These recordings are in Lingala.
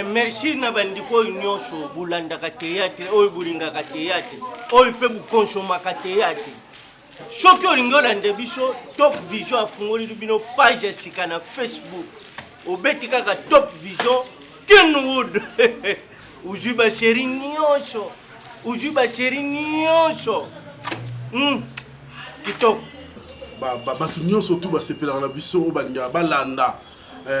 Merci na bandiko nyosho bulanda ka théâtre oyo bulinga ka théâtre oyo pe bu consomma ka théâtre soki olingola ndebiso Top Vision afungoli bino page sika na Facebook obeti kaka Top Vision Kenwood uju ba chéri nyosho kitoko batu nyonso tu basepelaka na biso oyo balingaka balanda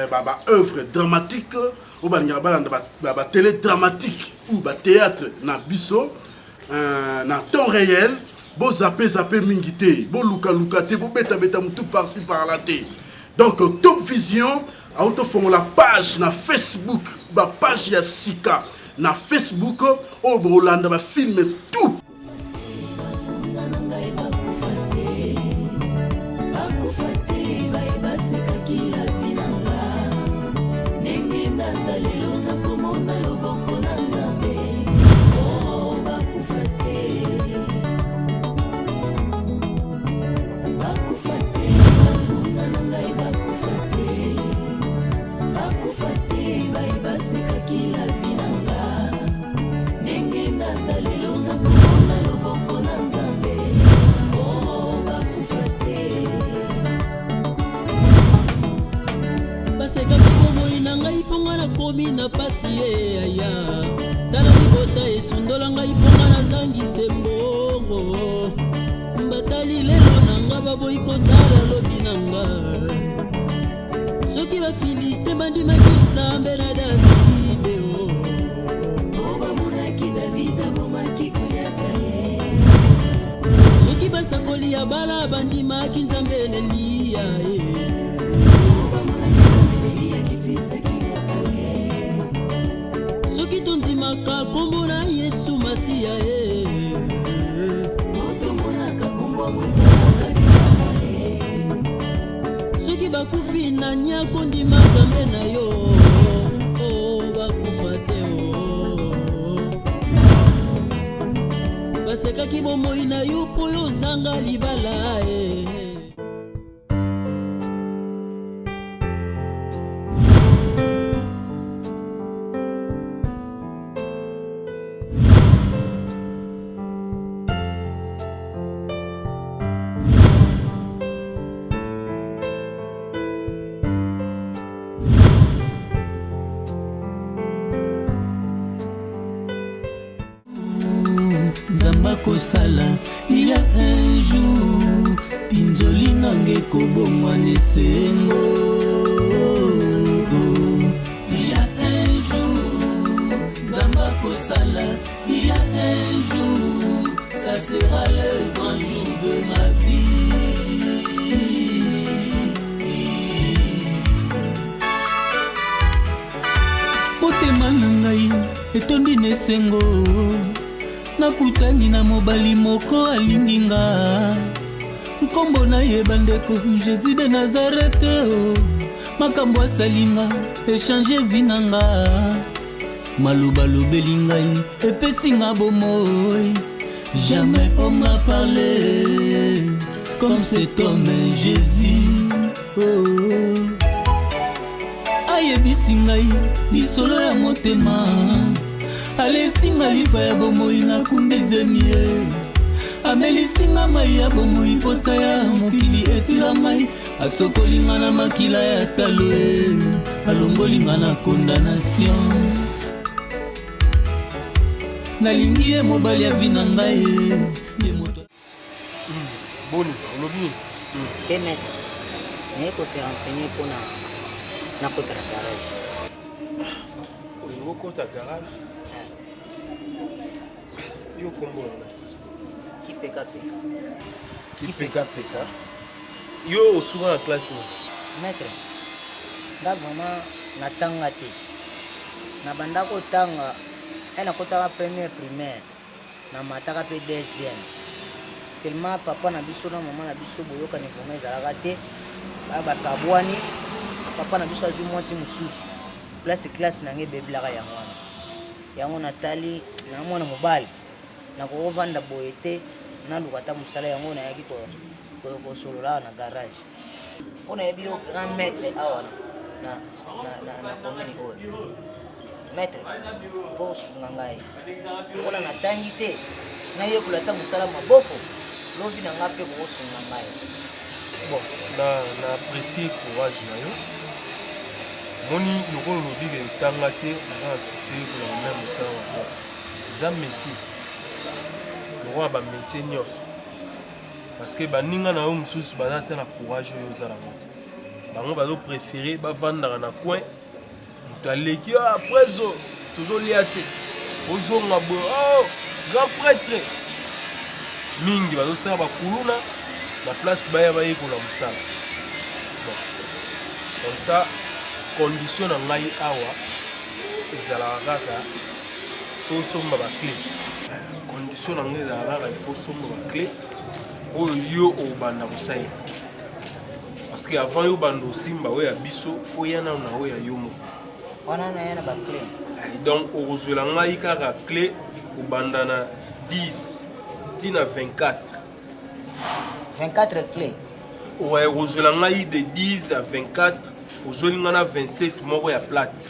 ba œuvre dramatique oyo balingaka balanda ba télé dramatique ou ba théâtre na biso na temps réel bo zappe mingi te bo luka te bo beta mutu par-ci par-là te. Donc Top Vision autofongola page na Facebook ba page ya sika na Facebook oyo bolanda ba film tout. Na pasi aya tala libota esundola ngai ponga na zangi sembongo mbatali lelo nanga baboyi kotala lobi nanga soki bafiliste bandimaki nzambe na davide bamonaki davide abomaki koliata ye soki basakoli ya bala bandimaki nzambe eliya soki tonzimaka kombo na Yesu Masiya otomonaka kombo mosalaka soki bakufi na nyako ndima nzambe na yo bakufa te basekaki bomoi na yo mpo yo ozanga libala Kosala, il y a un jour pinzoli nange kobomwa nesengo. Il y a un jour Zamba Kosala, il y a un jour ça sera le grand jour de ma vie. Motema nangai etondi nesengo nakutani na mobali moko alinginga nkombo na ye bandeko Jésus de Nazareth makambo asalinga échanger vinanga maloba lobeli ngai epesinga bomoi jamais on m'a parlé comme cet homme Jésus ayebisi ngai lisolo ya motema alesinga lipa ya bomoi na kumbizemie amelisinga mai ya bomoi posa ya mokili esila ngai asokolinga na makila ya talo alongolinga na condamnation nalingi ye mobali ya vi na ngai ye moto boni olobi te maître naye kose renseigner mpona nakota na garage olingo kota garage yo kombo kipeka yo osuka na classe maître nda vraiment natanga te na banda kotanga nakotaka première primaire na mataka mpe deuxième tellement papa na biso na mama na biso boyokani vraimen ezalaka te bakabwani papa na biso azwi mwasi mosusu place classe nange ebebelaka yango wana yango natali na mwana mobali nakovanda boye te naluka ata mosala yango nayaki kosolola na garage mpo nayebi yo grand maître awa na commune oyo maître mpo sunga ngai lokola natangi te nayekola ata mosala maboko lobi na nga mpe kokosunga ngai. Bon, na apprécier courage na yo moni lokolo lobi ke tanga te oza na susi kola même mosala maboko eza métier lokola bamétier nyonso parce que baninga na yo mosusu baza te na courage oyo ozalaka te bango bazopréféré bavandaka na coin moto aleki après tozolia te ozonga boye grand prêtre mingi bazosala bakuluna na place baya bayekola mosala. Bon, comme ça condition na ngai awa ezalaka kaka fo somba baclé condition na ngai ezalaka kaka ifo somba baclé oyo yo obanda kosala parce que avant yo banda osimba oyo ya biso fo ya nano na oyo ya yo moko wana na ye na baclé donc okozwela ngai kaka clé kobanda na 10 tina 24 clés. Ouais, okozwela ngai de 10 à 24 ozweli ngai na 27 moko ya plate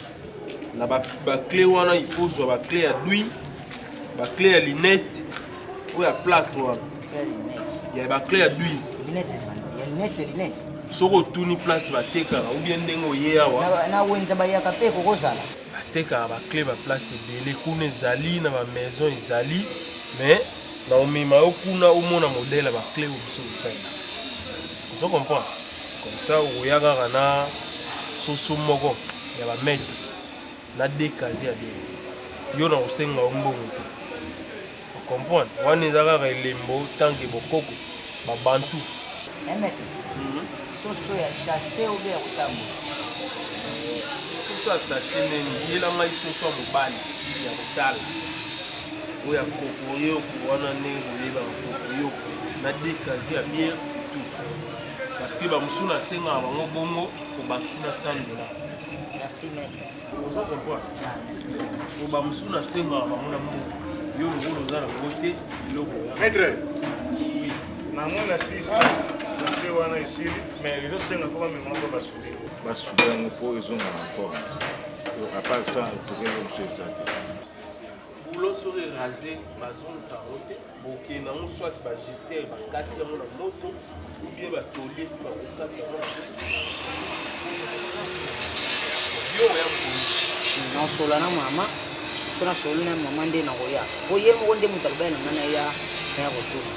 na baclé wana il faut ozwa baclé ya douille baclé ya linette oyo ya plate wana ya baclé ya douille soki otuni place batekaka ubie ndenge oye awa na wenza bayaka mpe kokozala batekaka baclé baplace ebele kuna ezali na bamaison ezali mais na omema yo kuna omona modèle ya baclé oyo biso kosalela ozo comprendre comme ça oya kaka na soso moko ya bamaître na dekasi ya de yo na kosenga yo mbongo te ocomprendre wana eza kaka elembo tanke bokoko babantu soso ya chasse obe ya kotambola soso ya sache neni yela ngai soso ya mobali ya kotala oyo ya kokoyoko wana ndenge koyebaka kokoyoko na dekasi ya biere surtout parce que bamosusu nasengaka bango bongo kobakisi na $100. Merci maître. ozo comprendre po bamosusu nasengaka bango na mboka yo lokolo oza na ngo te biloko maître namona se wana esili mais ezosenga mpo bamemako basude yango mpo ezonga na forme apart ça tokende mosu eza te bulo soki erase bazongisa yango te bokende yango soit bagestere bakati yango na moto ubie batolie mpe bakokata yango yo oya nasola na mama mpo nasoli na mama nde nakoya po ye moko nde moto alobaya na nga na ya kotuna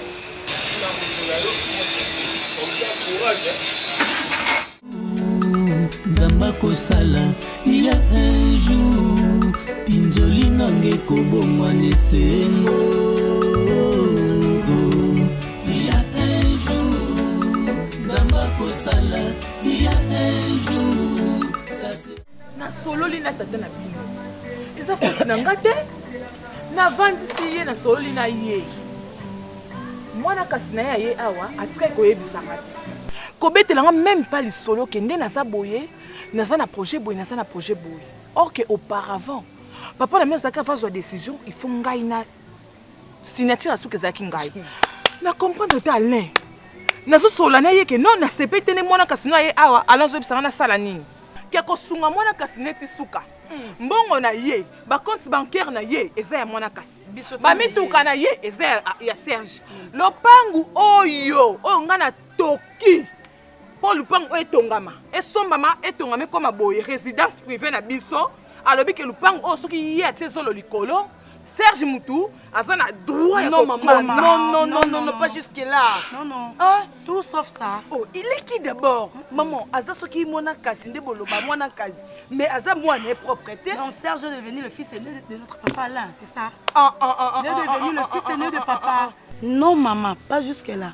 nzamba kosala il y a un jour pinzoli nange kobomwa lesengo il y a un jour nzamba kosala il y a un jour nasololi na tata na bino eza foti na nga te navandisi ye nasololi na ye mwana kasi na ye aye awa atikaki koyebisanga te kobetelanga même pas lisolo kende naza boye naza na projet boye naza na projet boye or que auparavant papa na mino azalaki avazwa décision il faut ngai na signature asuki ezalaki ngai na comprendre te alain nazosola na ye ke non nasepe te nde mwana kasi no aye awa alain azoyebisanga nasala nini ke kosunga mwana kasi neti suka mbongo na ye bacompte bancaire na ye eza ya mwana kasi bamituka na ye eza ya Serge lopangu oyo nga na toki mpo lupangu oyo etongama esombama etongama ekoma boye résidence privée na biso alobi ke lupangu oyo soki ye atie ezolo likolo Serge Moutou aza na droit ya non, pas jusque là. Non. Hein? Tout sauf ça. Oh, il est qui d'abord? Maman, aza soki mona kasi nde boloba mona kasi. Mais aza mwana propriété. Non, Serge est devenu le fils aîné de notre papa Alain, c'est ça? Il est devenu le fils aîné de papa. Non, maman, pas jusque là.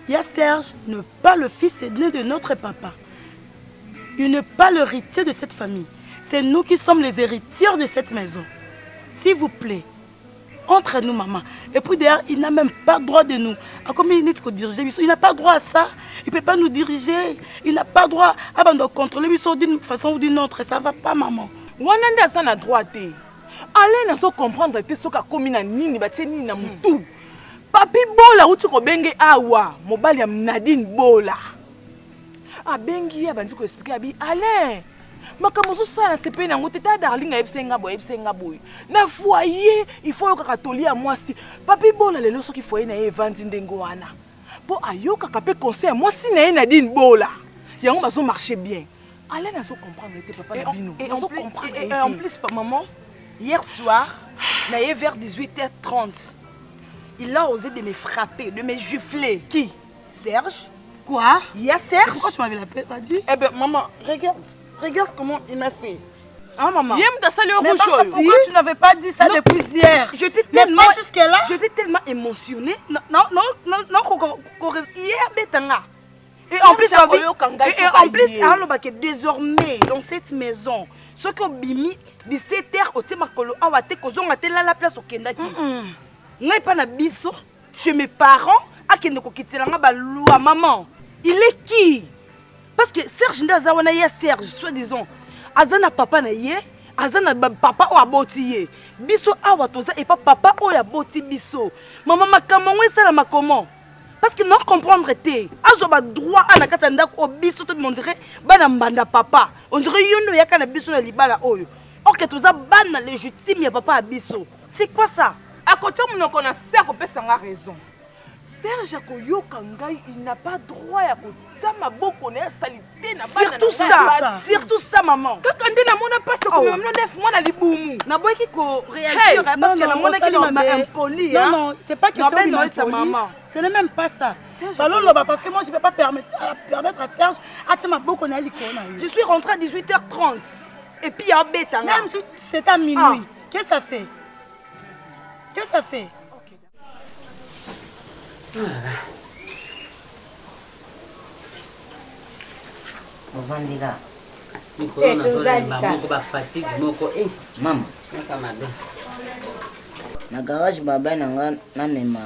Il y a Serge, n'est pas le fils aîné de notre papa. Il n'est pas l'héritier de cette famille. C'est nous qui sommes les héritiers de cette maison. S'il vous plaît, entre nous, maman. Et puis d'ailleurs, il n'a même pas droit de nous. À combien il est de diriger? Il n'a pas droit à ça. Il ne peut pas nous diriger. Il n'a pas droit à nous contrôler d'une façon ou d'une autre. Ça ne va pas, maman. Wananda a ça droit. Allez, nous comprendre que ce qu'il a nini, bateni na mutu. Papi bola utu ko benge awa, mobali ya Nadine bola. A bengi ya bantu ko expliquer abi Alain. makambo ozosala sepeli nango te ta darling ayebise nga boye na foyer il faut yokaka tolia mwasi papi bola lelo soki foyer na ye evandi ndenge wana mpo ayokaka mpe conseil ya mwasi na ye Nadine bola yango bazomarche bien allez comprendre te papa na bino et en plus maman hier soir vers 18h30 il a osé de me frapper de me gifler. Qui? Serge. Quoi? Il y a Serge. Pourquoi tu m'avais pas dit? Eh ben maman, regarde comment il m'a fait. Hein maman? Mais pourquoi tu n'avais pas dit ça depuis hier? J'étais tellement jusque-là. J'étais tellement émotionnée. Non, hier betanga. Et en plus, désormais, dans cette maison, ce qu'on bimi 17h au Temakolo, on va te causer la place au Kendaki. N'est pas na biso chez mes parents, à qui ne quitter la loi maman. Il est qui? Parce que Serge Ndazawana ya Serge, soi-disant, azana papa na ye, azana papa o aboti biso awa toza et pas papa o ya boti biso. Maman makamon ça la comment? Parce que non comprendre te azoba droit à la katanda ko biso tout monde dirait bana mbanda papa on dirait yono yaka na biso na libala oyo ok toza bana légitime ya papa biso. C'est quoi ça? À côté mon on a Serge peut sanga raison. Serge Akoyoka ngai il n'a pas droit à côté ma boko na salité na bana. Surtout ça maman. Quand on na mona passe ko même 9 mois na libumu. Na boy ki ko réagir parce que na mona ki na impoli. Non, c'est pas question de ça maman. Ce n'est même pas ça. Parce que moi je ne peux pas permettre à Serge à ma boko na likona. Je suis rentrée à 18h30 et puis en bêta. Même si c'est à minuit. Qu'est-ce que ça fait? Qu'est-ce que ça fait? Maman, na garage baba nanga na mema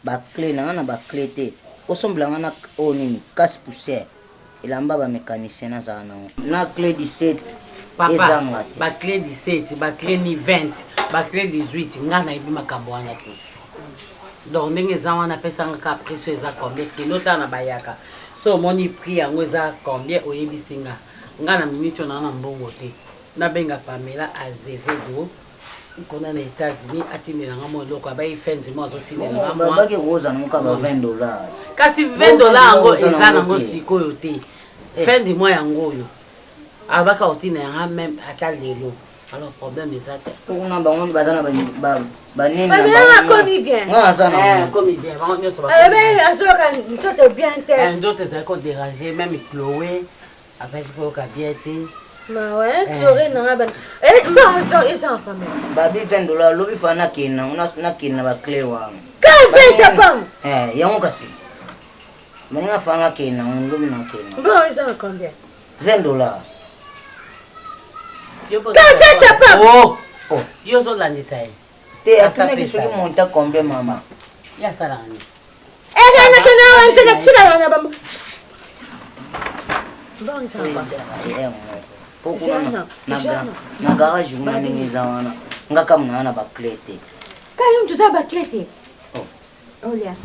ba clé na ba clé te osomblanga na onini casse poussière elamba ba mécanicien na za na clé 17 papa ba clé 17 ba clé ni 20 ba clé 18 ngana ibi makambo wana te donc ndenge za wana pesa nga precio eza combien kinota na bayaka so moni prix yango eza combien oyebisinga ngana minute na mbongo te na benga Pamela Azevedo kona na États-Unis atimela ngamo loko abayi fendi mo azotimela ngamo baba ke koza na muka ba $20 kasi $20 yango eza nango sikoyo te fendi mo yango yo abaka otina nga même ata lelo alors problème eza te kuna bango bazana ba nini ba komi bien komi bien bango nyoso ba mais azoka ntoto bien te ndoto za ko déranger même Chloé asa ko ka bien te ma ouais Chloé na ba non ils sont en famille babi $20 lobi fana kina na kina ba clé wa quand c'est pam yango kasi mania fana kina lobi na kina bon ils ont combien $20 quand c'est pam oh yo zo landisa te afina ki soki monta combien mama ya salani na kana wana tira wana bambo bon ça va na garage muna ningi za wana ngaka mna na ba clé te kayo mtu za ba clé te olia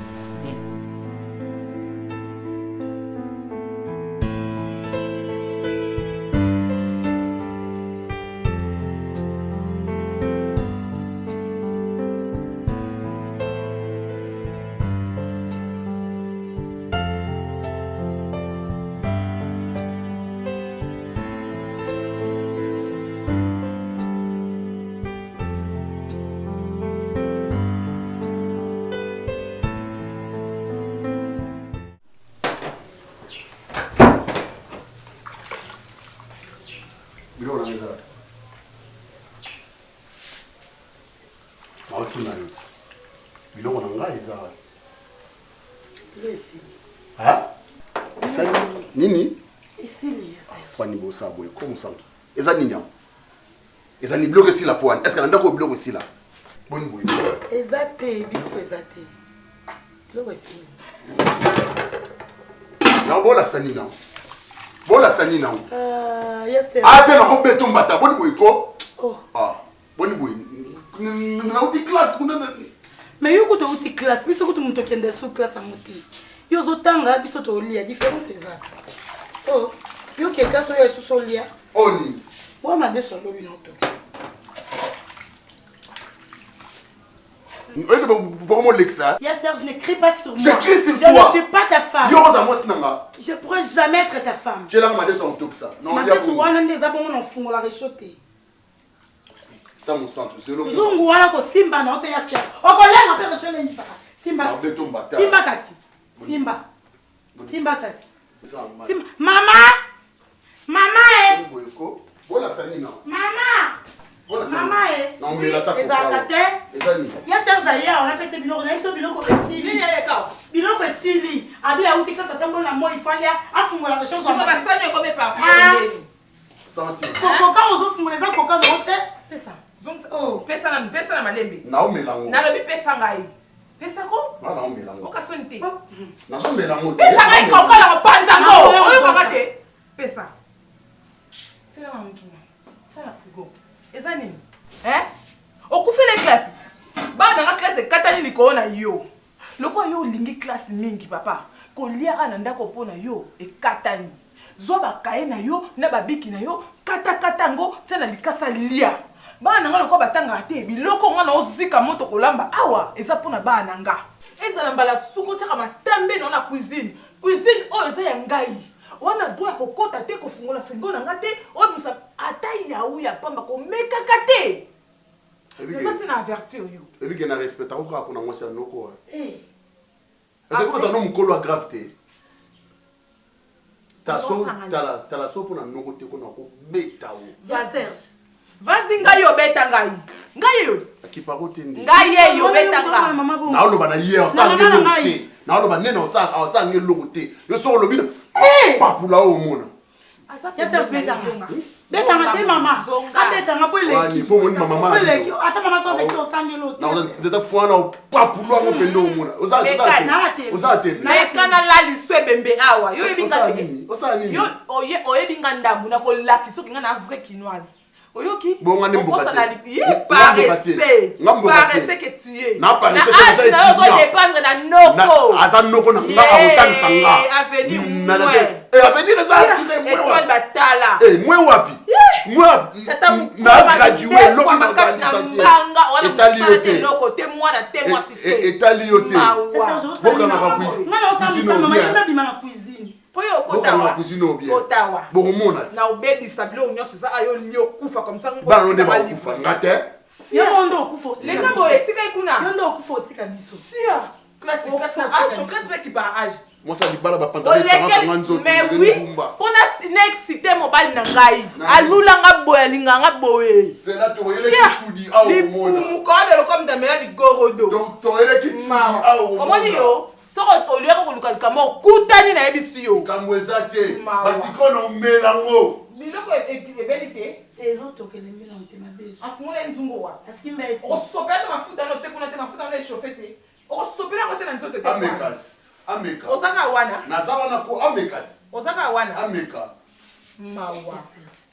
biloko na ngai eza esali nini fani bosa boye ko mosantu eza nini yango eza ni biloko esila po wana estce na ndako biloko esila boni boye eza te biloko eza te biloko esila yango bolakisa nini yango bolakisa nini yango ate nakobeto mbata boni boye ko boni boye nauti classe mais yo kuto uti classe biso kuto muntu kende sous classe amuti yo zotanga biso to lia différence exacte yo ke classe yo sous lia Oni. Ouais, ma deux sur l'eau, une autre. Vraiment l'exa. Yes, Serge, ne crie pas sur moi. Je crie sur je toi. Je ne suis pas ta femme. Yo, ça moi sinanga. Je ne pourrais jamais être ta femme. Tu es là, ma deux sur ça. Non, ma deux sur moi, on a des abonnés en fond, on l'a réchauffé. Dans mon centre, c'est l'eau. Zungu wana ko Simba na ote ya Serge. Okolenga pe ko shele ni saka. Simba. Simba kasi. Simba. Simba kasi. Simba. Mama. Mama eh. Voilà ça ni non. Mama. Mama eh. Non mais l'attaque. Ezakate. Ezani. Ya Serge ya on a fait biloko na biso biloko esili. Nini ele ka? Biloko esili. Abi ya uti kasa tambo na mo ifalia afungola ko chose. On va passer comme papa. Santi. Koka ozo fungola za koka do te. Pesa. Oh, pesa na malembe. Na o melango. Na lobi pesa ngai. Pesa ko? Na o melango. Okasonte. Na so melango. Pesa ngai koka la panza ngo. Oyo kakate. Pesa. Tina mamtuna. Tina frigo. Eza nini? Okufele classe. Ba na classe katani liko na yo. Loko yo lingi classe mingi papa. Ko liaka na ndako pona yo e katani. Zo ba kaye na yo na babiki na yo kata katango tina likasa lia. Bana nga loko batanga te biloko nga na ozika moto kolamba awa eza pona bana nga ezala mbala suku taka matambe na cuisine oyo eza ya ngai wana doya kokota te kofungola frigo na nga te oyo misa ata yawu ya pamba komekaka te eza si na averti oyo ebike na respecta ko kaka na mwasi ya noko eza ko za no mukolo grave te tala so pona noko te ko na ko beta o Ya Serge. Vas-y ngai obeta ngai. Ngai yo. Akipako tindi. Ngai yo obeta ngai. Na oloba na hier sa ngelo te. Na oloba nena sa ngelo te. Yo so olobi na. Papula o mona. Ya Serge beta. Beta ngate mama. Abeta ngapo ile. Wani po moni mama. Ile ata mama so de ko sangelo te. Na nzeta fuana o papula ngo pendo o mona. Oza te. Na ekana la liswe bembe awa. Yo ebinga te. Osa nini? Yo oye binga ndamu na ko laki so kinga na vraie quinoise. Oyoki bonga ne mbokati paresse que tu es na paresse que tu es dépendre na noko asa noko na nga awutani sanga avenir avenir eza asile mwe batala mwe wapi na gradué loko makasi na mbanga wana mfana te loko te mwana te mwa sise etali yo te boka na bakui ngana osambisa mama yenda bima na cuisine. Poyo kotawa bomona na obebisa bilo nyonso za ayo lio kufa comme ça ba ronde ba kufa ngate yondo okufa lenga boye tika ikuna yondo okufa tika biso tia classe classe qui par âge moi ça libala ba pantalon tanga nzoto mais oui pona next cité mobile na ngai alula nga boya linga nga boye c'est là to yele kitsudi awo mona mu ko de comme damela di gorodo donc to yele kitsudi awo comment yo soko oliaka koluka mo kutani na yebisi yo kamweza te basiko no melango biloko ebelite ezotokele melango te madeso afungole nzungu wa asimba osopela mafuta no tekuna te mafuta no chauffer te osopela ko te na nzoto te ameka osaka wana naza wana ko ameka osaka wana ameka mawa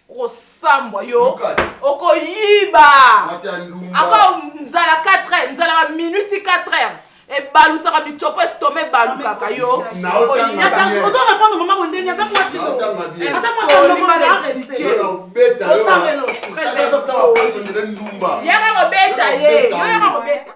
osambwa yo okoyiba ako nzala 4h nzala minute 4h et balusaka michopo estome balukaka yo ozo répondre mama bondenge aza mwasi yaka kobeta ye yo yaka kobeta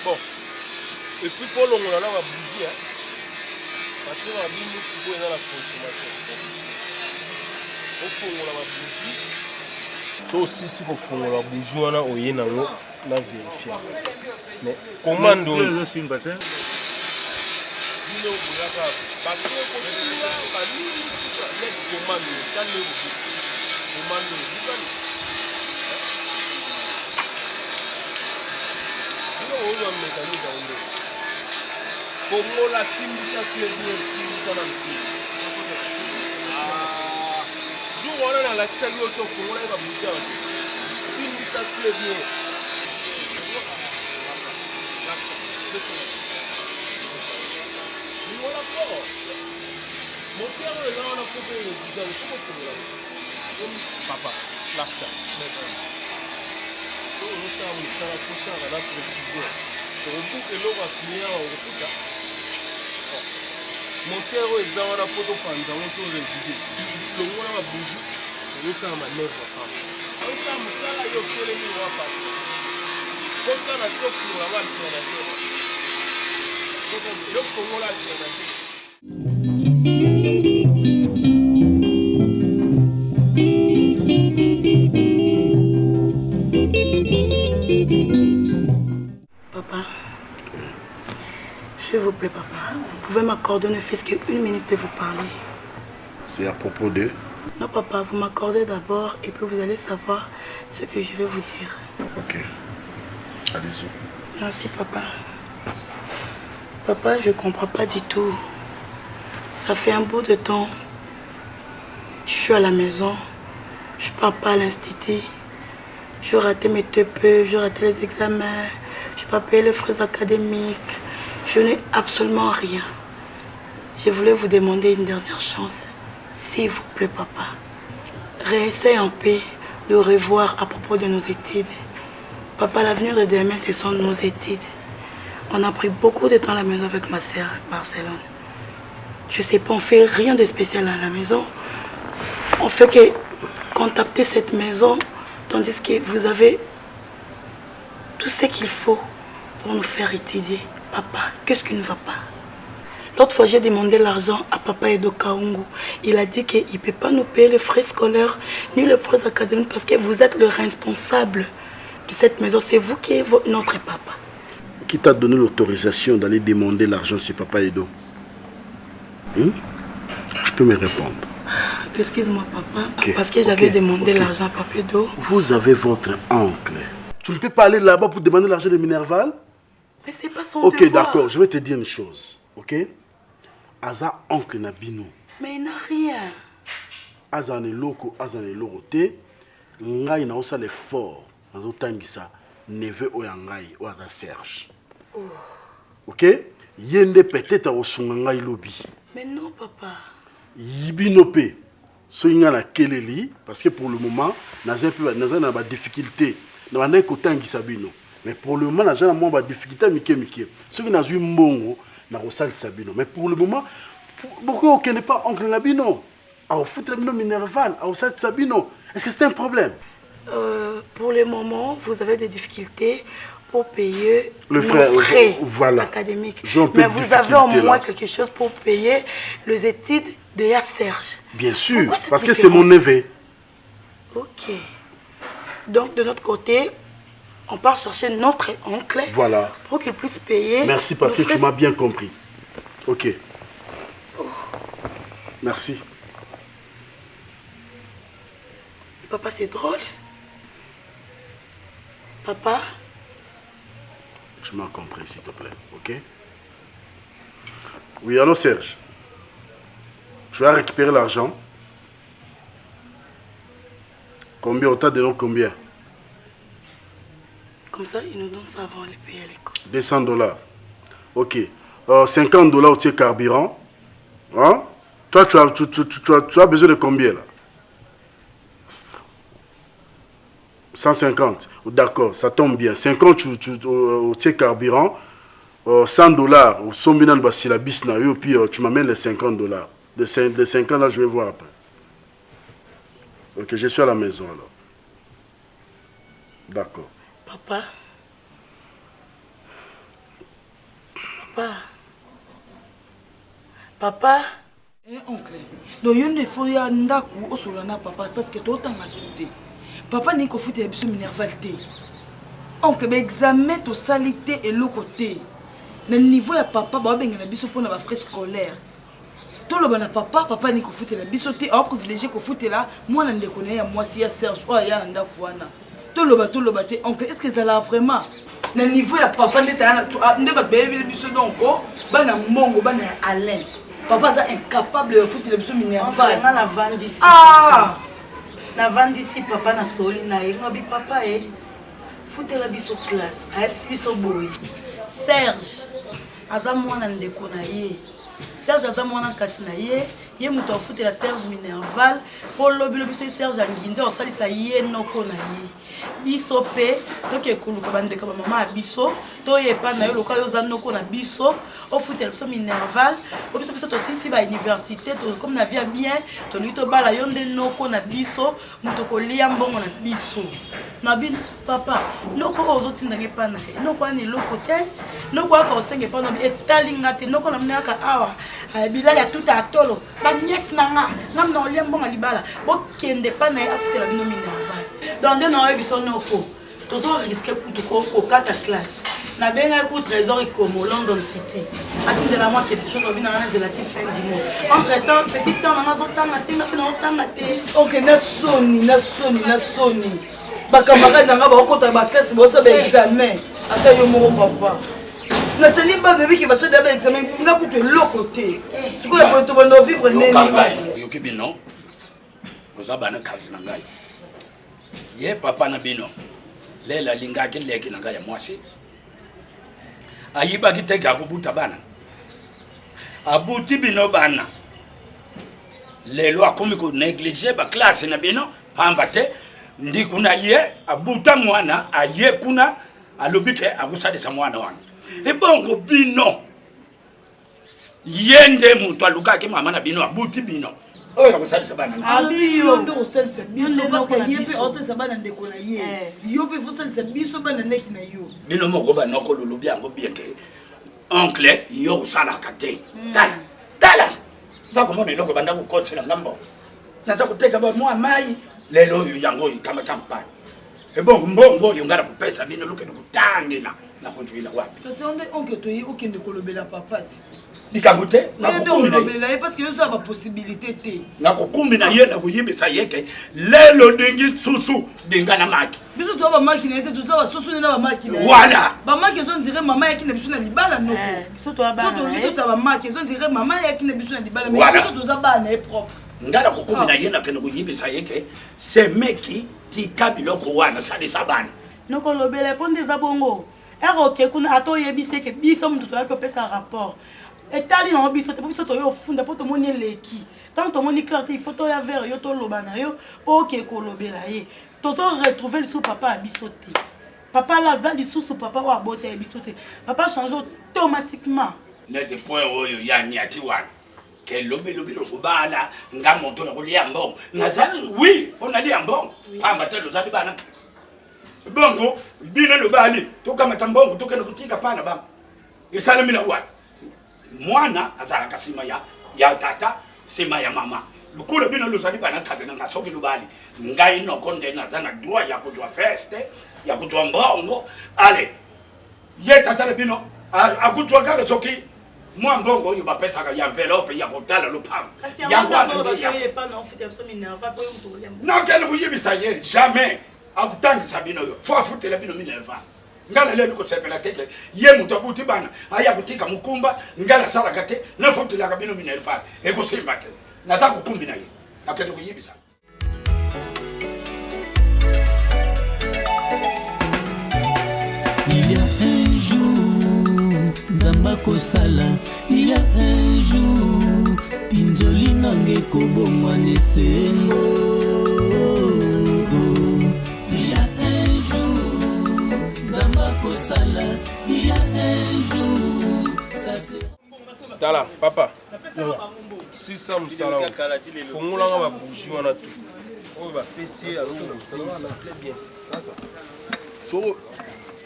bon et puis pour longola na babougie parce que la bimbo sikoyo eza na consommation ofongola babougie so osisi kofongola babougie wana oye nango na vérifia mais commande oyo bino oboyaka bakee kosia banini net commande oyo tani oyo commande oyo bikani bino oyo mécanique yango Kongola simbisa clébien simbisa na mkili. Jour wana na lakisa yo to Kongola eba buja. Simbisa clébien. Ni wala ko. Moteur le là on a coupé le buja, il faut Kongola. Papa, laksa. so osala mosala kosala na précision okobuka eloko ya client okokuta moteur oyo eza wana po topanza ngo to révise longo na babuju ozosala manevre kama osala mosala yo otelemi wapa kotana to flora ba alternative eloko kongola alternative. Papa, s'il vous plaît, papa, vous pouvez m'accorder ne fût-ce qu'une minute de vous parler. C'est à propos de... Non, papa, vous m'accordez d'abord et puis vous allez savoir ce que je vais vous dire. Ok. Allez-y. Merci, papa. Papa, je ne comprends pas du tout. Ça fait un bout de temps. Je suis à la maison. Je ne pars pas à l'institut. Je raté mes TPE, je raté les examens. Je n'ai pas payé les frais académiques. Je n'ai absolument rien. Je voulais vous demander une dernière chance. S'il vous plaît, papa. Réessaye en paix de revoir à propos de nos études. Papa, l'avenir de demain, ce sont nos études. On a pris beaucoup de temps à la maison avec ma sœur à Barcelone. Je ne sais pas, on ne fait rien de spécial à la maison. On fait que contacter cette maison, tandis que vous avez tout ce qu'il faut pour nous faire étudier. Papa, qu'est-ce qui ne va pas? L'autre fois, j'ai demandé l'argent à Papa Edo Kaungu. Il a dit qu'il ne peut pas nous payer les frais scolaires ni les frais académiques parce que vous êtes le responsable de cette maison. C'est vous qui êtes notre papa. Qui t'a donné l'autorisation d'aller demander l'argent chez Papa Edo? Tu peux me répondre. Excuse-moi, papa, Okay, parce que j'avais demandé l'argent à Papa Edo. Vous avez votre oncle. Tu ne peux pas aller là-bas pour demander l'argent de Minerval? Mais c'est pas son Ok, devoir. d'accord, je vais te dire une chose. Ok? Aza oncle Nabino. Mais il n'a rien. Aza ne loko, aza ne loko te. Ngai na osa l'effort. Nazo tangisa neveu oyangai o aza Serge. Ok? Yende peut-être osunga ngai lobi. Mais non, papa. Yibino pe. So inga na keleli parce que pour le moment naza na ba difficulté. Na na ko tangisa bino. Mais pour le moment naza na mo ba difficulté mike. Ce qui n'a eu mbongo na rosal sabino. Mais pour le moment pourquoi on n'est pas oncle Nabino? Au foot Nabino Minerval, au sat Sabino. Est-ce que c'est un problème? Pour le moment, vous avez des difficultés pour payer le nos frais voilà. académiques. Mais vous avez au moins quelque chose pour payer les études de Serge. Bien sûr, parce que c'est mon neveu. Ok. Donc de notre côté, on part chercher notre oncle voilà. Pour qu'il puisse payer. Merci parce que tu m'as bien compris. Ok. Merci. Papa, c'est drôle. Papa? Tu m'as compris, s'il te plaît, ok? Oui, allô Serge. Tu vas récupérer l'argent. Combien? Au tas de nous, combien? Comme ça, il nous donne ça avant de payer à l'école. $200. Ok. $50 au tiers carburant. Hein? Toi, tu as besoin de combien là? 150. D'accord, ça tombe bien. 50 au tiers carburant. $100 au sombinal basilabis na yo, puis tu m'amènes les $50. De 50 là, je vais voir après. Ok, je suis à la maison alors. D'accord. Papa. Papa. Papa. Oncle, donc il y a faut y a ndaku au solana papa parce que tout temps a sauté. Papa n'est qu'au foot et biso Minerval té. Oncle, ben examen to salité et le côté. Le niveau ya papa ba benga na biso pour na ba frais scolaire. Tout le bana papa n'est qu'au foot et la biso té a privilégié qu'au foot là moi na ndeko na ya moi si ya Serge o ya ndaku wana. Tout le baté oncle, est-ce que ça l'a vraiment? Le niveau ya papa ndeta na ndeba bébé biso donc bana mongo bana Alain. Papa est incapable de foutre les bisous Minerval. On a vendu ici. Ah! Na vendu ici papa na soli na ye. Ngobi papa e. Foutre la biso classe. Aïe biso boy. Serge. Aza mwana ndeko na ye. Serge aza mwana kasi na ye. Ye muto foutre la Serge Minerval. Pour lobi biso Serge anginze osalisa ye noko na ye. biso pe toke kuluka bandeka ba mama biso toyepa na yo loka yo zanoko na biso ofutela biso minerval po biso biso tosisi ba université to comme na via bien to lui to bala yo nde noko na biso muto kolia mbongo na biso na bin papa noko ozotinda nge pana te noko ani loko te noko aka osenge pana etalinga te noko na mnaka awa bilali ya tuta atolo ba nièce nanga ngam na olia mbongo libala bo kende pana ya afutela bino minerval donc nde na biso noko tozo risquer kutu ko kata classe na benga ku trésor comme London City atindela moi quelque chose obina na zelatif fin du mois entre temps petite sœur na zotanga te na pena otanga te ok na soni bacamarade nanga bakota ba classe bosa ba examen ata yo moko papa Nathalie ba bébé qui va se faire examen nga kutu eloko te sikoyo boye to bando vivre neni yoki bino koza bana kazi na ngai ye papa na bino lela lingaki leki na ngai ya mwasi ayibaki teke akobuta bana abuti bino bana lelo akomi konéglige baklase na bino pamba te ndi kuna ye abuta mwana aye kuna alobi ke akosalisa mwana wana ebongo bino ye nde mutu alukaki mama na bino abuti bino oyo akosalisa bana abiyo nde kosalisa biso parce ye mpe osalisa bana ndeko na ye yo mpe fosalisa biso bana leki na yo bino moko banoko lolobi yango bieke oncle yo kosalaka te tala za komona eloko banda kokotela ngambo naza koteka bamwa mai lelo oyo yango ikamata mpani ebongo mbongo oyo ngara kopesa bino lokende kotangela na konjuila wapi kasi onde onke toyi okende kolobela papa ti likambo te nakolobela ye parce que yo ba possibilité te nakokumi na ye na koyebisa yeke lelo ndingi susu dinga na maki biso to ba maki na ete toza ba susu na ba maki na voilà ba maki zo ndire mama yaki na biso na libala no biso to ba so to to ba maki zo ndire mama yaki na biso na libala mais biso toza bana e propre ngala kokumi na ye na kende koyebisa yeke semeki tika biloko wana salisa bana nokolobela mpo nde eza bongo eroke kuna ata oyebisi eke biso moto toyaki opesa rapport etali nango biso te mpo biso toyo ofunda mpo tomoni eleki ntango tomoni clair te ifo toya vere yo toloba na yo mpo oke kolobela ye tozo retrouve lisusu papa ya biso te papa la aza lisusu papa oyo abota ya biso te papa change automatiquement nete point oyo ya niati wana ke lobelobi lokobala nga moto na kolia mbongo nazali oui fo nalia mbongo pamba te lozali bana bongo bino lobali tokamata mbongo tokende kutika pana banga esalami na wapi mwana azalaka nsima ya tata nsima ya mama lukulu bino lozali bana kate na soki lobali ngai noko nde naza na droit ya kozwa veste ya kozwa mbongo ale ye tata na bino akuzwa kaka soki mwa mbongo oyo bapesaka ya envelope ya kotala lopango nakende kuyebisa ye jamais akutangisa bino yo fo afutela bino minerva ngala lelo kosepela teke ye mutu abuti bana aya kutika mukumba ngala salaka te nafutelaka bino minerva ekosimba te naza kukumbi na ye nakende kuyebisa Il y a un jour Nzamba kosala il y a un jour Pinzoli nange kobomwa nesengo il y a un jour Nzamba kosala il y a un jour ça c'est tala papa sisa mosala fungolanga babougi wana te oyo bapesi ye aloko kosingisa ple bien te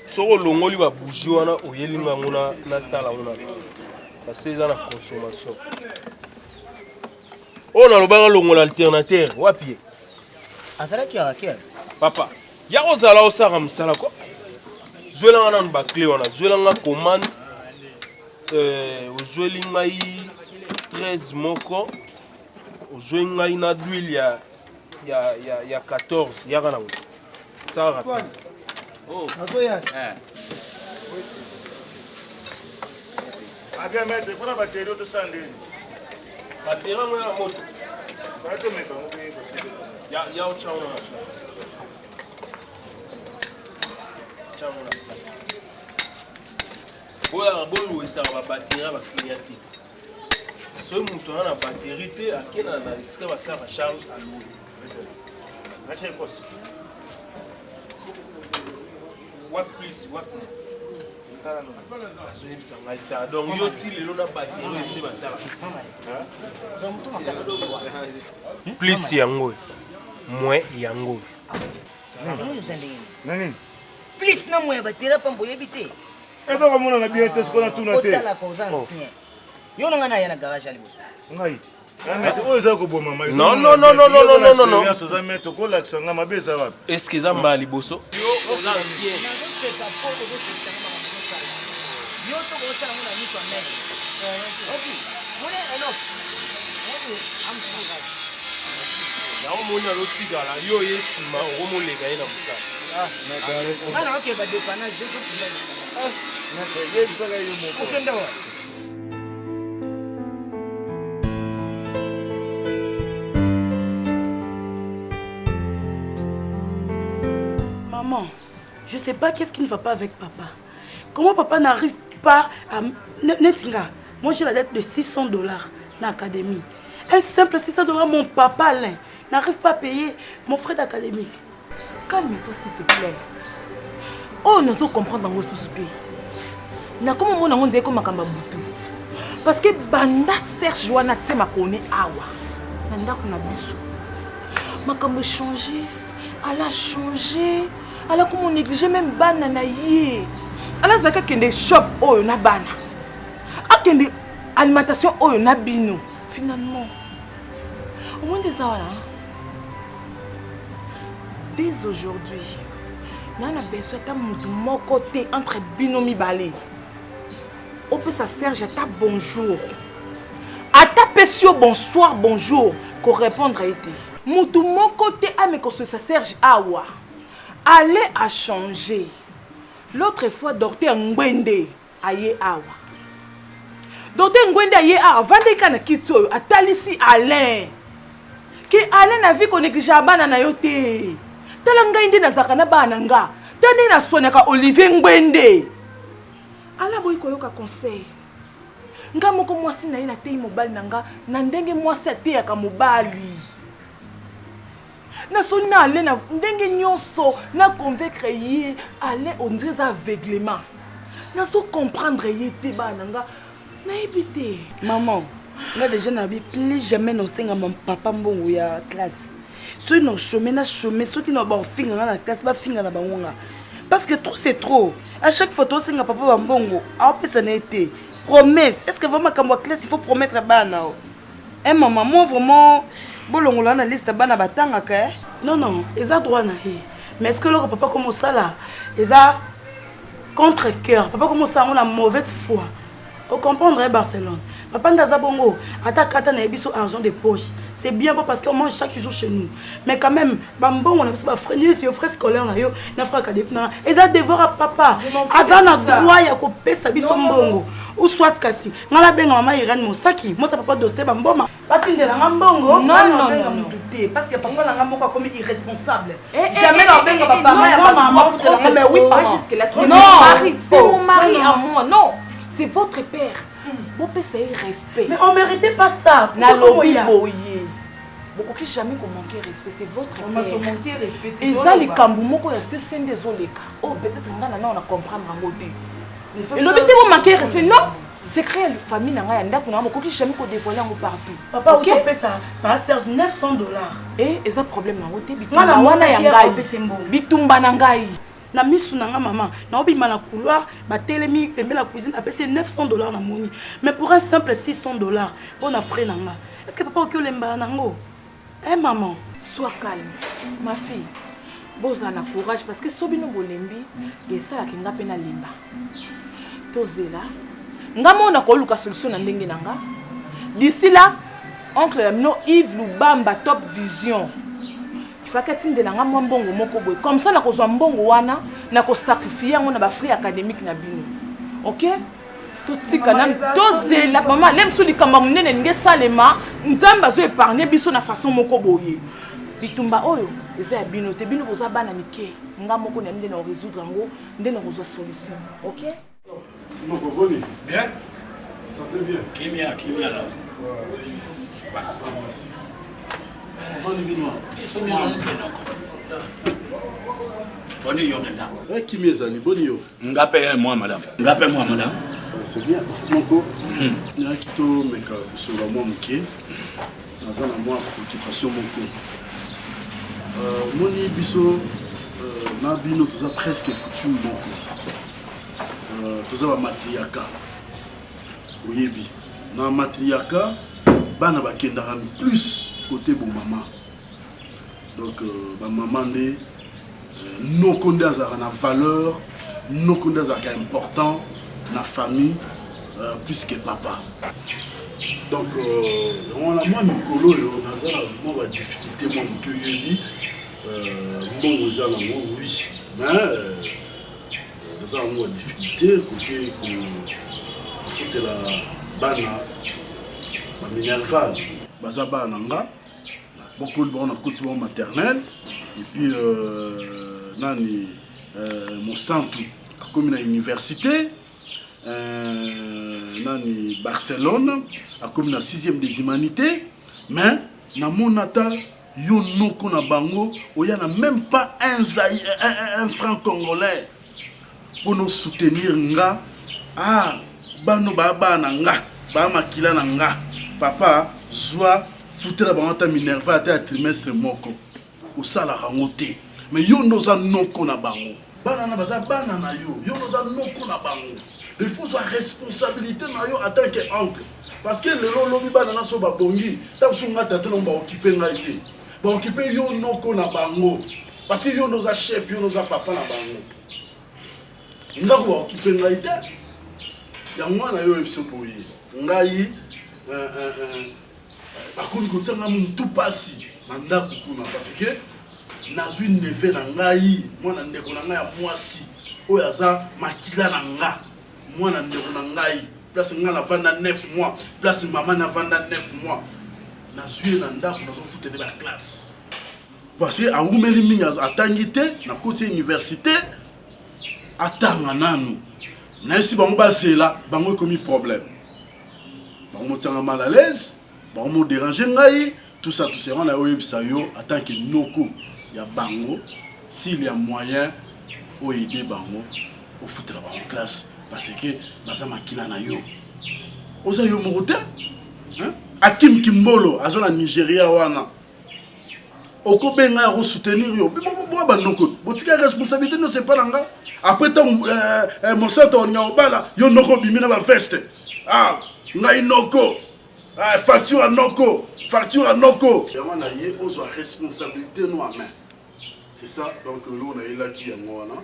soko olongoli babougi wana oyelinga yango na tala ngo na parce eza na consommation oyo nalobanga longola alternateur wapi ye azalaki yaka papa ya kozala osaka mosala ko zwelanga nanu baclé wana zwelanga commande ozweli ngai 13 moko ozwi ngai na d'huile ya 14 yaka nango ça rapide agamete kuna bateri otosandeni bateri yango ya moto batomeka ngo kuyeba ya ochango na place chango na place boyaka boluwisaka babateri ya bacliya te soki moto aza na bateri te akenda na esika basalaka charge alobi What please, what? Donc yo ti lelo na batterie ndi batala. Please yango. Moi yango. Nani? Please na moi batterie pa mboye bité. Et donc on a bien testé qu'on a tout noté. Otala cause ancien. Yo nga na yana garage ali boso. Ngai. Non. Est-ce que ça m'a liboso? Maman, je sais pas qu'est-ce qui ne va pas avec papa. Comment papa n'arrive pas à... Netinga, moi j'ai la dette de $600 dans l'académie. Un simple $600, mon papa Alain n'arrive pas à payer mon frais d'académique. Calme-toi s'il te plaît. Oh, nous allons comprendre dans vos sociétés. Na comment mon on dit comme makamba butu. Parce que banda Serge wana te makoni awa. Nanda kuna biso. Makamba changer, elle a changé. Elle a comme négligé même bana na yé. Elle a zaka kende shop oyo na bana. A kende alimentation oyo na bino. Finalement, au moins des heures, dès aujourd'hui, nous avons besoin de mon côté entre binomi balé. On peut ça Serge à ta bonjour. À ta pesio bonsoir, bonjour. Qu'on répondre a été. Moutou mon côté à mes costes ça Serge awa. Allez à changer. L'autre fois dorté en Ngwende aye awa. Dorté en Ngwende aye awa. Vande kana kito a talisi Alain. Qui Alain a vu qu'on néglige bana na yote. Talanga indi na zakana bana nga. Tani na sonaka Olivier Ngwende. Ala boy koyoka conseil. Nga moko mwasi na ina tei mobali nanga na ndenge mwasi ate aka mobali. Na soli na ale na ndenge nyonso na convaincre ye ale on dirait aveuglement. Na so comprendre ye te bana nga na ebité. Maman, là déjà n'a plus jamais non senga mon papa mbongo ya classe. Ceux qui ont chômé na chômé, ceux qui n'ont pas fini dans la classe, pas fini dans la bangonga. Parce que trop c'est trop. À chaque photo, c'est un papa mbongo. Ah, peut ça n'a été. Promesse. Est-ce que vraiment quand on classe, il faut promettre bana? Eh maman, moi vraiment, bolongo la na liste bana batanga ka. Non non, ils ont droit na he. Mais est-ce que leur papa comme ça là, ils ont contre cœur. Papa comme ça on a mauvaise foi. Au comprendre Barcelone. Papa ndaza bongo, attaque na ebiso argent de poche. C'est bien pas parce qu'on mange chaque jour chez nous. Mais quand même, bambon, on a pas frère, ni si frère scolaire na yo, na frère académique na. Et ça devoir à papa. Azana droit ya ko pesa biso mbongo. Ou soit kasi. Ngala benga mama Irene Mosaki. Moi ça papa doster bamboma. Batindela ngambongo. Non. Parce que papa la ngamboko comme irresponsable. Jamais la benga papa maman foutre mais oui pas jusque là. C'est mon mari, c'est mon mari à moi. Non, c'est votre père. Bon père c'est respect. Mais on méritait pas ça. Na lobby boye. Beaucoup qui jamais qu'on manquer respect, c'est votre père. On m'a manqué respect. Et ça les kambumoko ya c'est désolé. Oh peut-être ngana na on a comprendre ngoté. Et le bête vous manquer respect non. Secret la famille na nga ndako na moko qui jamais ko dévoiler ngo partout. Papa OK paie ça par Serge $900. Et ça problème na ngoté bitumba wana ya ngai. Bitumba na ngai. Na misu nanga maman na obima na couloir ba telemi pembe la cuisine a payé $900 na moni mais pour un simple $600 pour na frais nanga est-ce que papa OK olemba nango eh maman sois calme ma fille boza na courage parce que sobino bolembi et ça la kinga pena limba tozela ngamo na ko luka solution na ndenge nanga d'ici là oncle Lamino Yves Lubamba Top Vision. Il faut que tu aies un mbongo moko boy. Comme ça, na kozwa mbongo wana, na ko sacrifier ngona ba frère académique na bino. OK? To tika na doze la maman, lem sou likamba munene nge salema, nzamba zo épargner biso na façon moko boye. Bitumba oyo, eza bino te bino boza bana mike. Nga moko na ndene na résoudre ngo, ndene kozwa solution. OK? Non, Boni. Bien. Ça va bien. Kimia là. Merci. Boni yo nenda. Qui m'ezali boni yo. Ngape moi madame. Ngape moi madame. C'est bien. Moko. Na kito meka sur la moi muké. Naza na moi occupation moko. Moni biso na bino toza presque coutume moko. Toza ba matriarca. Oyebi. Na matriarca bana bakendaka plus côté bon maman. Donc ba maman né noko nde azalaka na valeur, noko nde azalaka important na famille plus que papa. Donc on a moins mikolo yo nazala mo ba difficulté mo ke yebi mbongo ezala mo oui mais nazala mo ba difficulté côté ko fotela bana ba minerval baza bana nga beaucoup de bon côté bon maternel et puis nani mon centre comme une université nani Barcelone comme la 6e des humanités mais na monata yo noko na bango oya na même pas un franc congolais pour nous soutenir nga bano baba na nga ba makila na nga papa zwa futela bango minerva ata trimestre moko osala rango te mais yo noza noko na bango bana na baza bana na yo noza noko na bango il faut la responsabilité na yo en tant que oncle parce que le lobi bana na so ba bongi ta sunga tata no ba occuper ngai te ba occuper yo noko na bango parce que yo noza chef yo noza papa na bango ndako ba occuper ngai te ya mwana yo ebiso boye ngai bakoni kotsanga muntu pasi na ndako kuna parce que nazwi neve na ngai mwana ndeko na ngai ya mwasi oyo aza makila na nga mwana ndeko na ngai place nga na vanda 9 mois place mama na vanda 9 mois nazwi na ndako nazofutele ba classe parce que awumeli mingi atangi te na koti université atanga nanu na esi bango basela bango ekomi problème bango motianga mal à l'aise bango mo déranger ngai tout ça on a oyebisa yo en tant que noko ya bango s'il y a moyen o aider bango au foutre en classe parce que baza makila na yo oza yo mokote hein Akim Kimbolo azona Nigeria wana oko benga ya soutenir yo bo ba noko botika responsabilité no c'est pas langa après tant mon centre on obala yo noko bimina ba veste ngai noko facture à noko yamana ye ozo responsabilité no à main c'est ça donc là on a là qui yango wana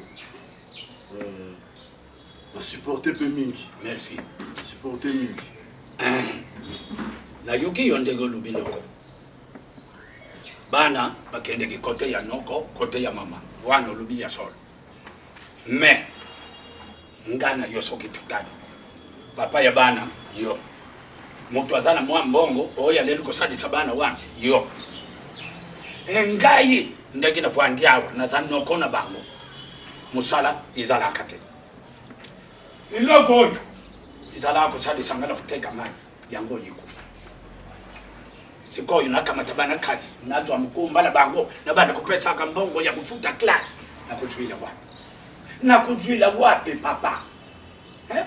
na supporter peu mingi merci supporter mingi na yoki yondego lubinoko bana bakende ki côté ya noko côté ya mama wana lubi ya sol mais ngana yo soki tutani papa ya bana yo moto azana mwa mbongo oya lelo kosadisa bana wana yo ngai ndeki na pwandiawa na zanoko na bango musala izala kate iloko izala kosadisa ngala kuteka mali yango yiko sikoyo nakamata bana kazi natwa mkumba na bango na bana kupetsa kambongo ya kufuta class na kujuila wapi papa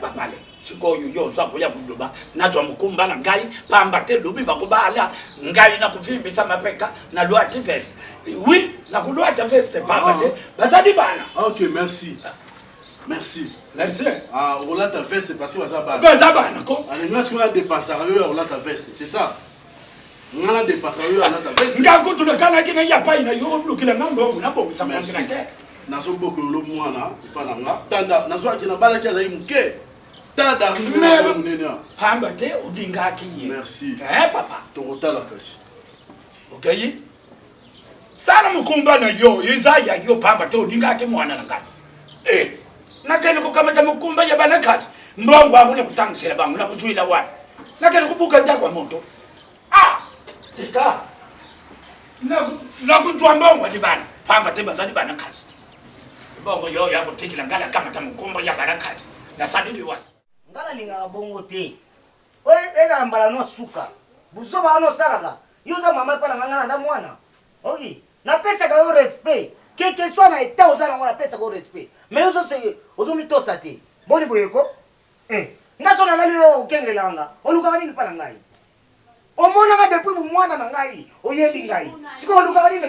papa le sikoyo yo zako ya kudoba natwa mkumba na ngai pamba te lubi bakubala ngai na kuvimbisa mapeka na lwati vest oui na kulwata vest pamba te batadi bana OK merci merci on l'a ta veste parce que bazabana ko allez moi ce qu'on a dépensé on l'a ta veste c'est ça on a dépassé à la veste ngako tulakala kina ya paina yo blukila mambo na bongo sama ngake nazo bokolo lo mwana ipana nga tanda nazo akina bala kia zai muke tada nena pamba te udinga kiye merci papa to rotala kasi okay sala mukumba na yo izaya yo pamba te udinga ke mwana ngani nakene ko kamata mukumba ya bana kati mbongo abune kutangisela bangu na kujuila wani nakene kubuka ndakwa moto tika na kujua mbongo di bana pamba te bazadi bana kazi mbongo yo ya kutikila ngala kama tamukumba ya bana kazi na sadidi wa ngala linga bongo te eza mbala no suka buzoba no salaka yuza mama pa ngana na mwana oki na pesa ka yo respect quel que soit na état oza nango napesa ko respect mais ozomitosa te boni boye ko nga so nalali oyo okengelanga olukaka nini mpa na ngai omonanga depuis bomwana na ngai oyebi ngai sikoyo olukaka nini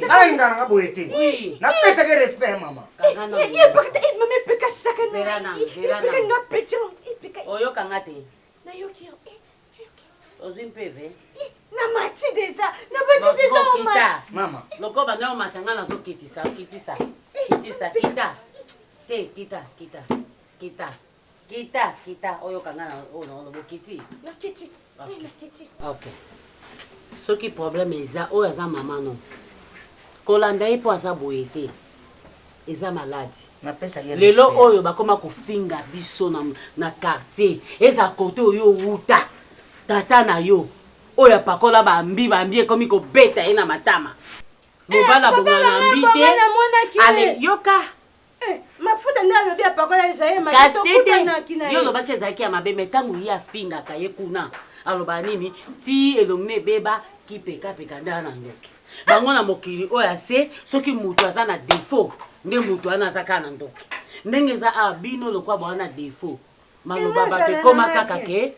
nalingana boye te napesaki respect mama oyokanga te ozwi mpeve namati deja nabati deja mama loko banda omatanga nazokitisa kitisa kita te kita oyokanga na bokiti ok soki problème eza oyo aza mama no kolanda ye mpo aza boye te eza maladi lelo oyo bakoma kofinga biso na quartier eza kote oyo wuta tata na yo oyo apakola bambi ekomi kobeta ye na matama mobala bongana mbi te ale yoka mafuta nde alobi apakola ezaye yo olobaki ezalaki ya mabe me ntango ye afingaka ye kuna aloba nini si elongi na ebeba kipekapeka nde ana ndoki bango na mokili oyo ase soki moto aza na defo nde moto wana aza kaka na ndoki ndenge eza awa bino lokwa bwana defo maloba bato ekoma kaka ke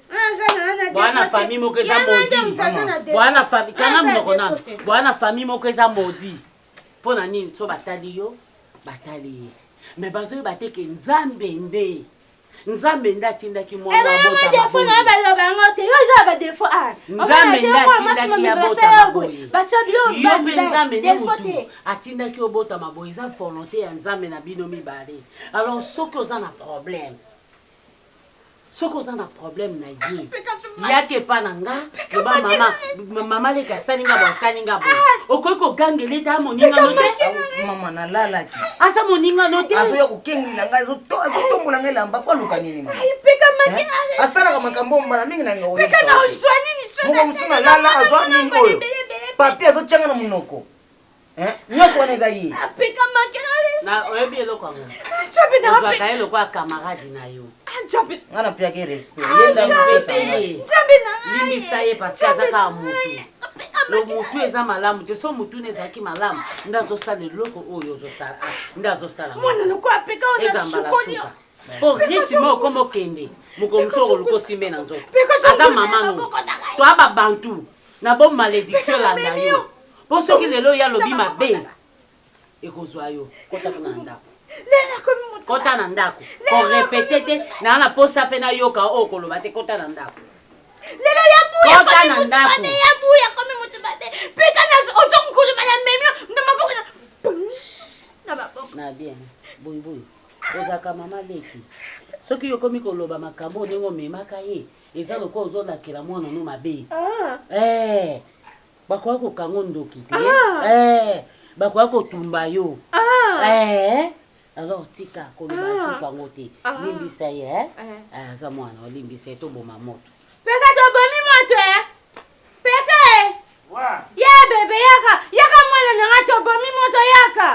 bwana famille moko eza modi bwana famille kanga monoko nano bwana famille moko eza modi mpo na nini so batali yo batali ye me bazoyeba te ke nzambe nde atindaki mwana yo mpe nzambe nde motu atindaki obotama boye eza volonté ya nzambe na bino mibale alors soki oza na problème na ye yake pa na nga loba mama leka asalinga boye okoki kogangela ete amoningano te mama nalalaki asa moningano te azoya kokengela ngai azotombola ngai elamba po aluka nini mama asalaka makambo mbala mingi na nga moko mosu nalala azwa nini oyo papi azotyanga na monoko nyonso wana eza ye oyebi eloko yango ozwaka ye lokwa camarade na yo nga napiaki respect limbisa ye parce aza kaka motu motu eza malamu te so motu ne ezalaki malamu nde azosala eloko oyo ozosala nde azosala eza mbala suka mpo neti mo okoma okende mokomosu okoluka osimbe na nzoto aza mama no to ababantu na bo malédiction elanda yo mpo soki lelo oyo alobi mabe ekozwa yo kota na ndako korepete te naa na posa mpe nayoka oyo koloba te kota na ndako kota na ndako na bien boyiboyi ozalaka mama leki soki yokomi koloba makambo ndenge omemaka ye eza lokola ozolakela mwana no mabe bakoka kokanga ndoki te bakoka kotumba yo alors tika koloba susu yango te limbisa ye aza mwana olimbisa ye toboma moto peka tobomi moto peka ya bebe yaka mwana nanga tobomi moto yaka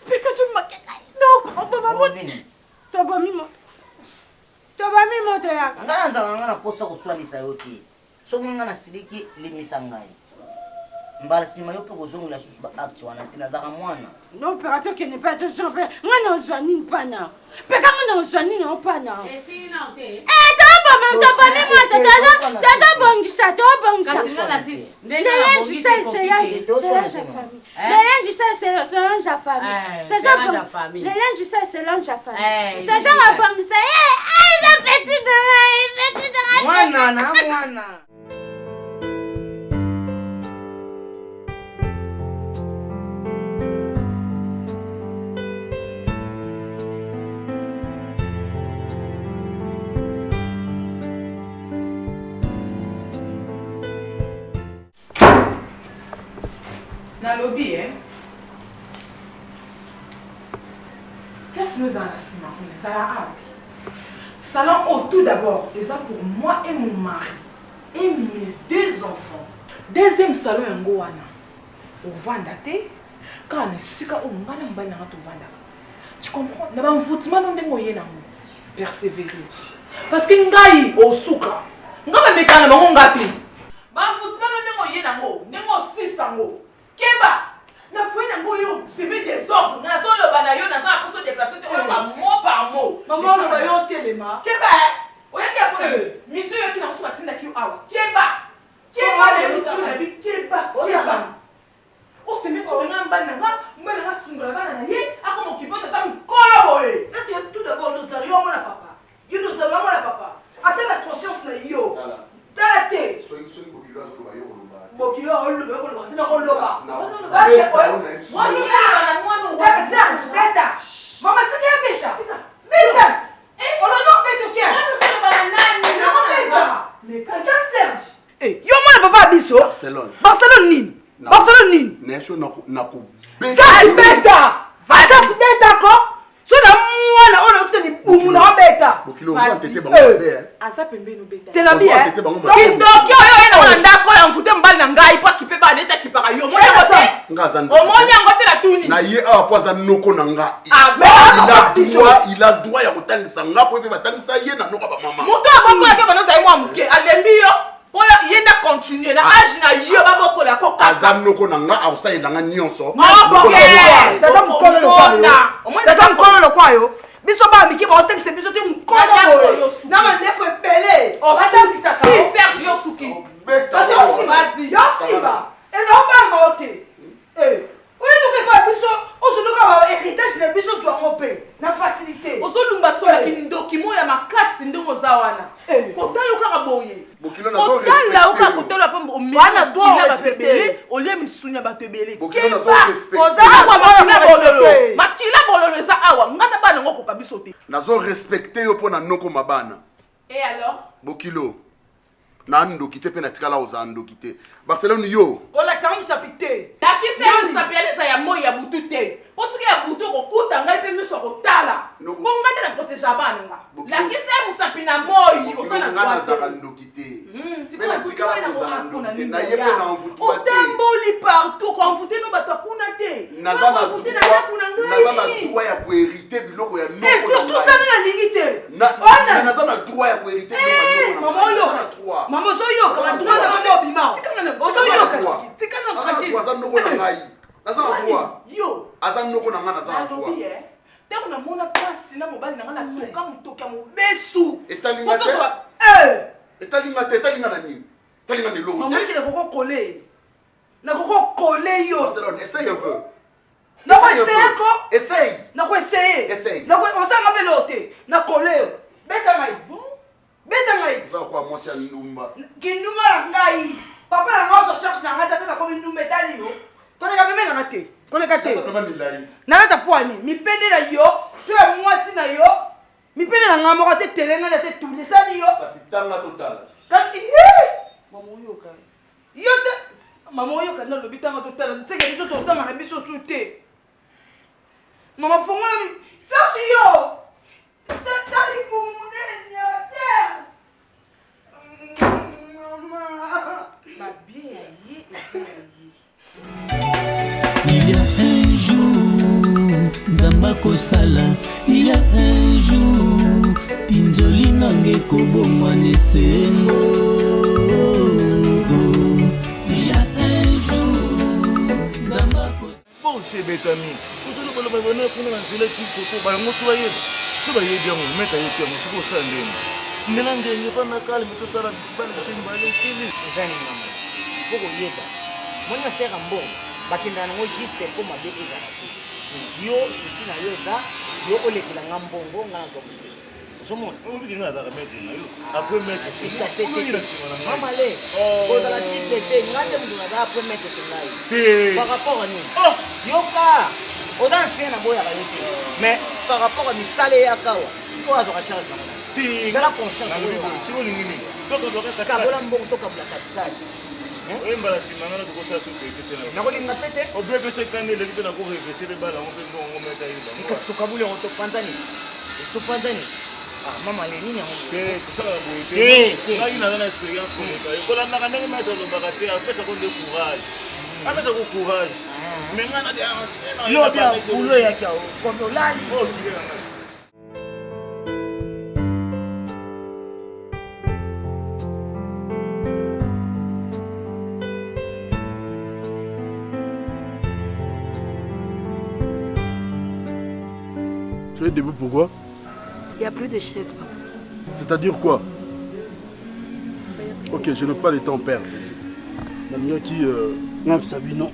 peka oboma moto tobomi moto yaka nga na nzaka nga na posa koswanisa yo te soki nga nasiliki limisa ngai mbala nsima yo mpe kozongola susu baacte wana te nazaka mwana no peka tokende mpe attention mpe nga na ozwa nini mpana peka nga na ozwa nini opana tobongisa mwana na mwana nalobi qu'est-ce que nous en avons ça la hâte salon tout d'abord et ça pour moi et mon mari et mes 2 enfants. Deuxième salon yango wana. Ovanda te. Quand on sika o ngana mbana ngato vanda. Tu comprends? Na ba mvutima no ndengo yena ngo. Persévérer. Parce que ngai o suka. Ngaba mekana bango ngati. Ba mvutima no ndengo yena ngo, ndengo sisa ngo. Keba. Na foi na ngo yo, c'est des ordres. Na so lo bana yo na za pour se déplacer te o ba mot par mot. Maman lo ba yo telema. Keba. Oyaki apone. Monsieur yo ki na musu batinda ki awa. Keba. Keba le musu na bi keba. Keba. O se me ko nga mbana nga, mbana nga sungula bana na ye, ako mo kipo tata mkola boye. Est-ce que tout d'abord nous arrivons mon papa. You nous arrivons mon papa. Attends la conscience na yo. Tala te. Soki bokilo azo ba yo koloba. Bokilo oloba ko loba. Tena ko loba. Moi yo na moi no wa Serge beta. Mama tika beta. Beta. On a non beta qui? Moi nous sommes bana nani. Non beta. Mais quand Serge. Eh, yo mon papa biso. Barcelone nini? Barcelone nini? Nesho na ko Serge beta. Serge beta ko? So na mwana ona uteni bumu na beta. Bokilo on tete bango be. Asa pembe no beta. Tena bien. Kindoki oyo ena wana ndako ya mfute mbali na ngai pa kipe ba neta kipaka yo. Mo ya sens. Ngazan. Omoni yango te la tuni. Na ye awa poza noko na nga. Il a droit ya kotangisa nga po pe batangisa ye na noko ba mama. Muto aboko yake banoza ye mwa muke. Alembi yo. Oya yenda continuer na age na yo baboko la ko kasa. Azam noko na nga awsa ye nga nyonso. Tata mkono lo kwayo. Tata mkono lo kwayo. Biso ba miki ba otengise biso te mkono boyo. Na mandefu epele. Ata bisaka. Serge yo suki. Parce que aussi Yosiba. Et non pas ok. Eh. Oui nous que pas biso, on se doit avoir héritage de biso soit mopé. Na facilité. Ozolumba sola kindoki moya makasi ndongo zawana. Kotala ukaka boye. Bokilo na zo respecter. Kotala ukaka kotala pa wana doit respecter. Olie misunya batebele. Bokilo na zo respecter. Ozala kwa makila bololo. Makila bololo za awa ngana bana ngoko kabiso te. Na zo respecter yo pona noko mabana. Et alors? Bokilo. Na ndoki te pe na tikala oza ndoki te. Barcelone yo. Kolakisa musapite. Lakisa musapialeza ya moyi ya butu te. Posuki ya butu kokuta ngai pe miso kotala. Bonga te na protéger bana nga. Lakisa musapi na moyi osana ngana za ndoki te. Pe na tikala oza ndoki te. Na ye pe na mvutu ba te. Otamboli partout ko mvutu no bato kuna te. Nazana droit ya ko hériter biloko ya noko. Et surtout ça na limité. Nazana droit ya ko hériter biloko ya noko. Maman yo. Maman zo yo ka droit na ko bima. Tikana tranquille. Azan noko na ngai. Nazana droit. Yo. Azan noko na ngai nazana droit. Tango na mona pasi na mobali na nga na toka mutoka mobesu. Etalinga te. Etalinga te, etalinga na nini? Etalinga ni longo. Maman ki na koko coller. Na koko coller yo. Barcelone, essaye un peu. Na ko essayer ko? Essaye. Na ko essayer. Essaye. Na ko osanga velote. Na coller. Beta ngai. Beta ngai. Ça quoi moi c'est ndumba. Kindumba la ngai. Papa na nga zo cherche na nga tata na ko ndumba etali yo. Tone ka bebe na nga te. Tone ka te. Na ta poani, mi pende na yo, tu es mwasi na yo. Mi pende na nga moko te telenga na te tuli sani yo. Parce tanga total. Kan maman yo ka. Yo te maman yo ka na lobi tanga total. C'est que biso to tanga na biso souté. Maman fonga mi Serge yo. Tali mumune ya Serge. Maman. Ma bien yé et Il y a un jour, Nzamba kosala. Il y a un jour, Pinzoli nange koboma nesengo. Il y a un jour, Nzamba kosala. Bon, c'est Betami. Tout le monde va venir pour nous lancer tout pour pas nous soigner. Ce va y bien, on met à y faire, c'est pour ça. Mélange, il n'y a pas de calme, mais tout ça, c'est pas le film. Boko yeba. Mwana sera mbongo. Bakenda nango juste po mabe ezala te. Yo sisi na yo eza yo olekela nga mbongo nga nazo mute. Zomona. Obi nga za mettre na yo. Après mettre c'est ça te. Mama le. Kozala titre te ngande mdu na après mettre sengai. Par rapport à nous. Yoka. Oda ancien na boya bayote. Mais par rapport à misale ya kawa. Ko azo ka charge na. C'est la conscience. Si on nini. Toko doka kata. Kabola mbongo toka bla katikati. Oyembala nsima nga nakokosa soki ete te nakolinga pe te obepesa ekani eleki mpe nakorevese lebala ngo mpe mbongo meta yeba tukabuli yango topanzani Maman, les lignes en ça va bouger. Là, il a une expérience comme ça. Il faut la mettre mettre le bagaté. Après, ça compte de courage. Après, ça compte courage. Mais on a des anciens. L'eau bien, boulot, il y a comme là. Tu es debout pourquoi? Il n'y a plus de chaises, papa. C'est-à-dire quoi? Ok, je n'ai pas le temps à perdre. Mon qui non, Sabino.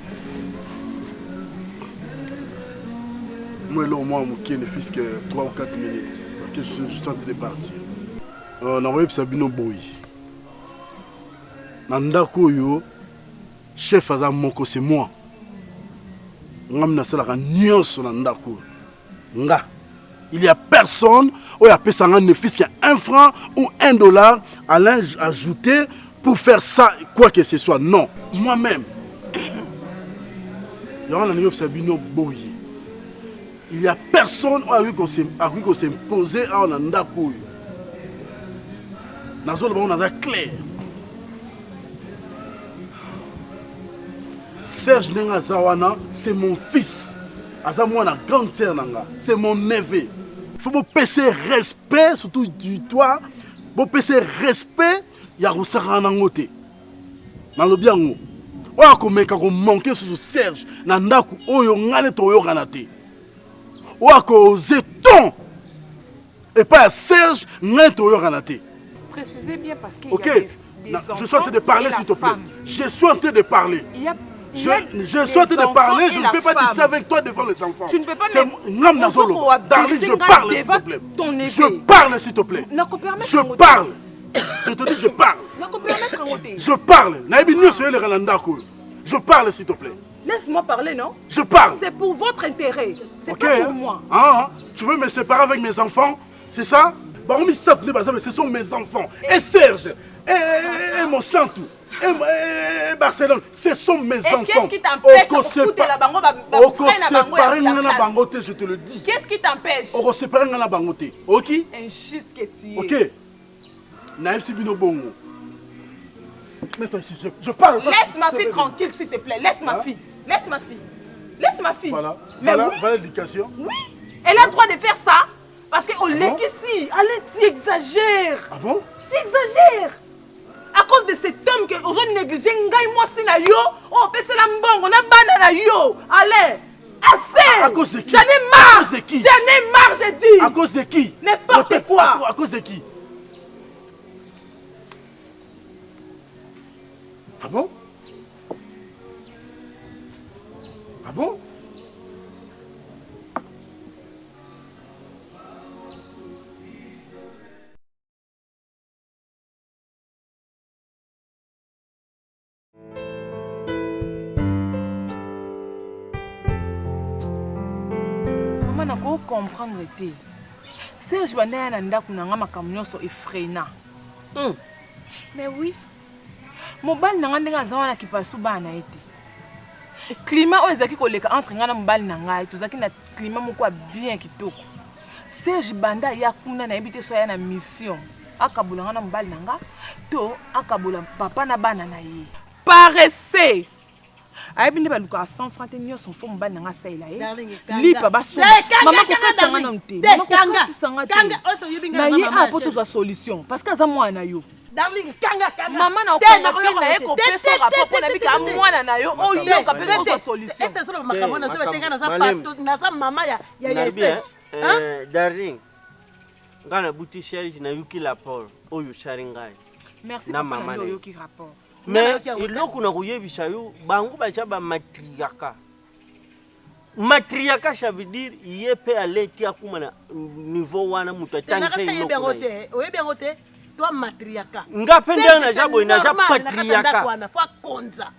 Moi, là, au moins, je ne fais que 3 ou 4 minutes. Parce que je suis en train de partir. On a envoyé Sabino Boy. Nandako yo, chef Azamoko, c'est moi. On a mis ça là, nyonso Nandako. Nga. Il n'y a personne où il y a personne ne fils qu'un 1 franc ou $1 à l'ajouter pour faire ça, quoi que ce soit. Non, moi-même. Il y a un Sabino Boy. Il n'y a personne où il a s'imposer à un Ndako. Dans le monde, on a clair. Serge Nenga Zawana, c'est mon fils. Azamwana grande sœur nanga, c'est mon neveu. Il faut que passer respect, surtout du toi. Faut passer respect, il y a Roussara Nangote. Dans le bien, on a manqué sur Serge. Nandaku, oyo ngale toyo ganate. On a causé ton. Et pas Serge, ngale toyo ganate. Précisez bien parce qu'il y ok, a des enfants. Je suis en train de parler, s'il te plaît. Je suis en train de parler. Je suis en train de parler, je ne peux pas dire ça avec toi devant les enfants. Tu ne peux pas Darling, je parle, s'il te plaît. Je parle, s'il te plaît. Je parle. Je te dis, je parle. Je parle. Je parle, s'il te plaît. Laisse-moi parler, non? Je parle. C'est pour votre intérêt. C'est pas pour moi. Ah, tu veux me séparer avec mes enfants? C'est ça? Ce sont mes enfants. Et Serge, et mon santou. Et Barcelone, ce sont mes enfants. Qu'est-ce qui t'empêche de foutre la bango je te le dis. Qu'est-ce qui t'empêche? On va séparer la bangote. Ok? Un schiste que tu es. Ok. Naïf Sibino Bongo. Mets-toi ici, je parle. Laisse ma fille tranquille, s'il te plaît. Laisse ma fille. Laisse ma fille. Laisse ma fille. Voilà. Mais voilà l'éducation. Oui. Elle a le droit de faire ça. Parce qu'on l'est ici. Allez, tu exagères. Ah bon? Tu exagères. À cause de cet homme que os négligé ngai moi si na yo, on peut se l'ambongo na bana na yo. Allez, assez. À cause de qui? J'en ai marre. À cause de qui? J'en ai marre, j'ai dit. À cause de qui? N'importe quoi. À cause de qui? Ah bon? Ah bon? Maman comprendre te. Serge Bandaya na ndako na nga makambo nyonso effrayant. Mais oui. Mobali na nga ndenge aza wana kipasu bana ete. Climat oyo ezalaki koleka entre nga na mobali na ngai tozalaki na climat moko bien kitoko. Serge Banda ya kuna na yebi te so ya na mission. Akabola nga na mobali na nga to akabola papa na bana na ye. Paressez. Ayebi nde baluka 100 francs te nyonso mfo mobali na nga saela ye. Lipa baso. Maman kokatisa nga na mte. Maman kokatisa nga te. Na ye apo tozwa solution parce que aza mwana yo. Darling, kanga. Maman na okanga na ye kopesa rapport na bika mwana na yo oyo ka pe tozwa solution. Ese solo makambo na zo betenga na za pato na za mama ya yese. Darling. Ngana buti Serge na yuki rapport oyo sharingai. Merci papa na oyo ki rapport. Mais iloko na kuyebisa yo bango bacha ba matriarcat. Matriarcat ça veut dire yepe aleti akuma na niveau wana mutu atangisa iloko. Oyebengote toi matriarcat. Ngapenda na jabo ina ja patriarcat. Wana fa konza.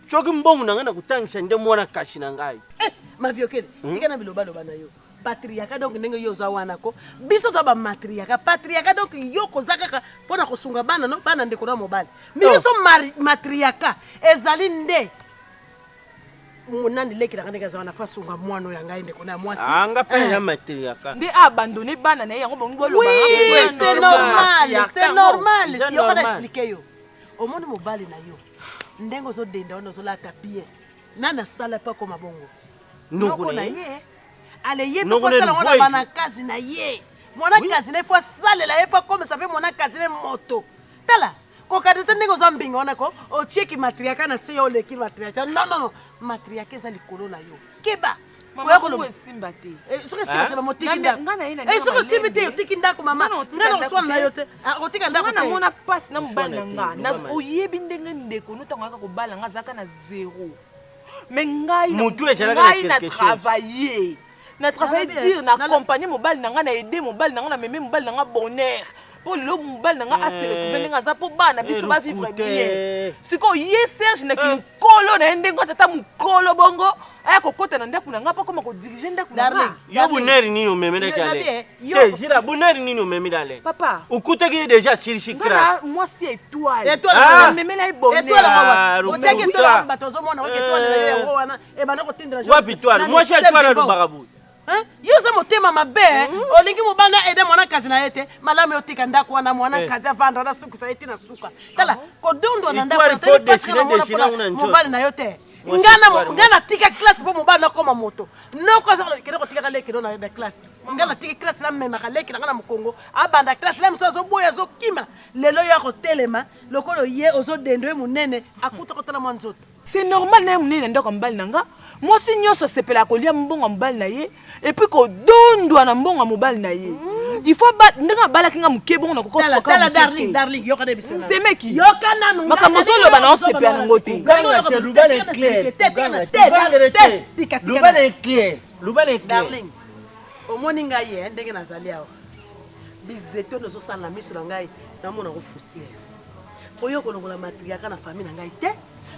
Choki mbongo na ngana kutangisa nde mwana kashi na ngai. Maviokele, tikana biloba na yo. Patriarcat donc ndenge yo za wana ko biso to ba matriarcat patriarcat donc yo kozaka pona kosunga bana no bana ndeko na mobali biso matriarcat ezali nde monani lekilaka ndenge azala na fasunga mwana oyo yangai ndeko na mwasi anga mpe ya matriaka nde abandonne bana na ye yango bongo oui c'est normal yokona explike yo omoni mobali na yo ndenge ozodenda wana ozolata bien nani asala mpe akoma bongo noko na ye ale ye mpe kosala wana bana kazi na ye mwana kazi na ye fo asalela ye mpe akomesa mpe mwana kazi na moto tala kokati te ndenge oza mbinga wana ko otieki matriaka na se yo oleki matriaka non matriaka eza likolo na yo keba esimba te soki esimba te bamotiki ndako soki osimbi te otiki ndako mama nga na koswana na yo te otika ndako te namona mpasi na mobali na nga oyebi ndenge ndeko no ntango aka kobala nga azalaka na zero me ngai na travaille dire na accompagner mobali na nga na aider mobali na nga na meme mobali na nga bonheur mpo lelo mobali na nga ase retrouve ndenge aza mpo bana biso bavivre bien sikoyo ye serge naki mokolo na ye ndenge atata mokolo bongo aya kokota na ndako na nga mpo akoma kodirige ndako na nga yo buneri nini omemeli ale te jira buneri nini omemeli ale papa ukutaki ye déjà shirishi crash mwasi étoile memeli aye bonheur otiaki étoile bato ozomona oki étoile na yo yango wana ebanda kotindela wapi étoile mwasi étoile alobaka buyi yo oza motema mabe olingi mobali na ede mwana kazi na ye te malamu yotika ndako wana mwana kazi avanda na sukusa ye ti na suka tala kodondwa na ndako mobali na yo te nga natika classe mpo mobali nakoma moto noko azakende kotikaka leki no na classe nga natika classe namemaka leki nanga na mokongo abanda classe la miso azoboya azokima lelo yo akotelema lokolo ye ozodendo ye monene akuta kotala mwa nzoto c'est normal na ye monene ndako mobali na nga mwasi nyonso asepelaka kolia mbongo ya mobali na ye epuis kodondwa na mbongo ya mobali na ye il faut ndenge abalaki nga moke bongo na kokotala darling yokana biso semeki yoka nanu makambo ozoloba na osepela nango te darling omoni ngai ye ndenge nazali awa bizeto nozosala na miso na ngai namona ko poussière oyo kolongola matriaka na famille na ngai te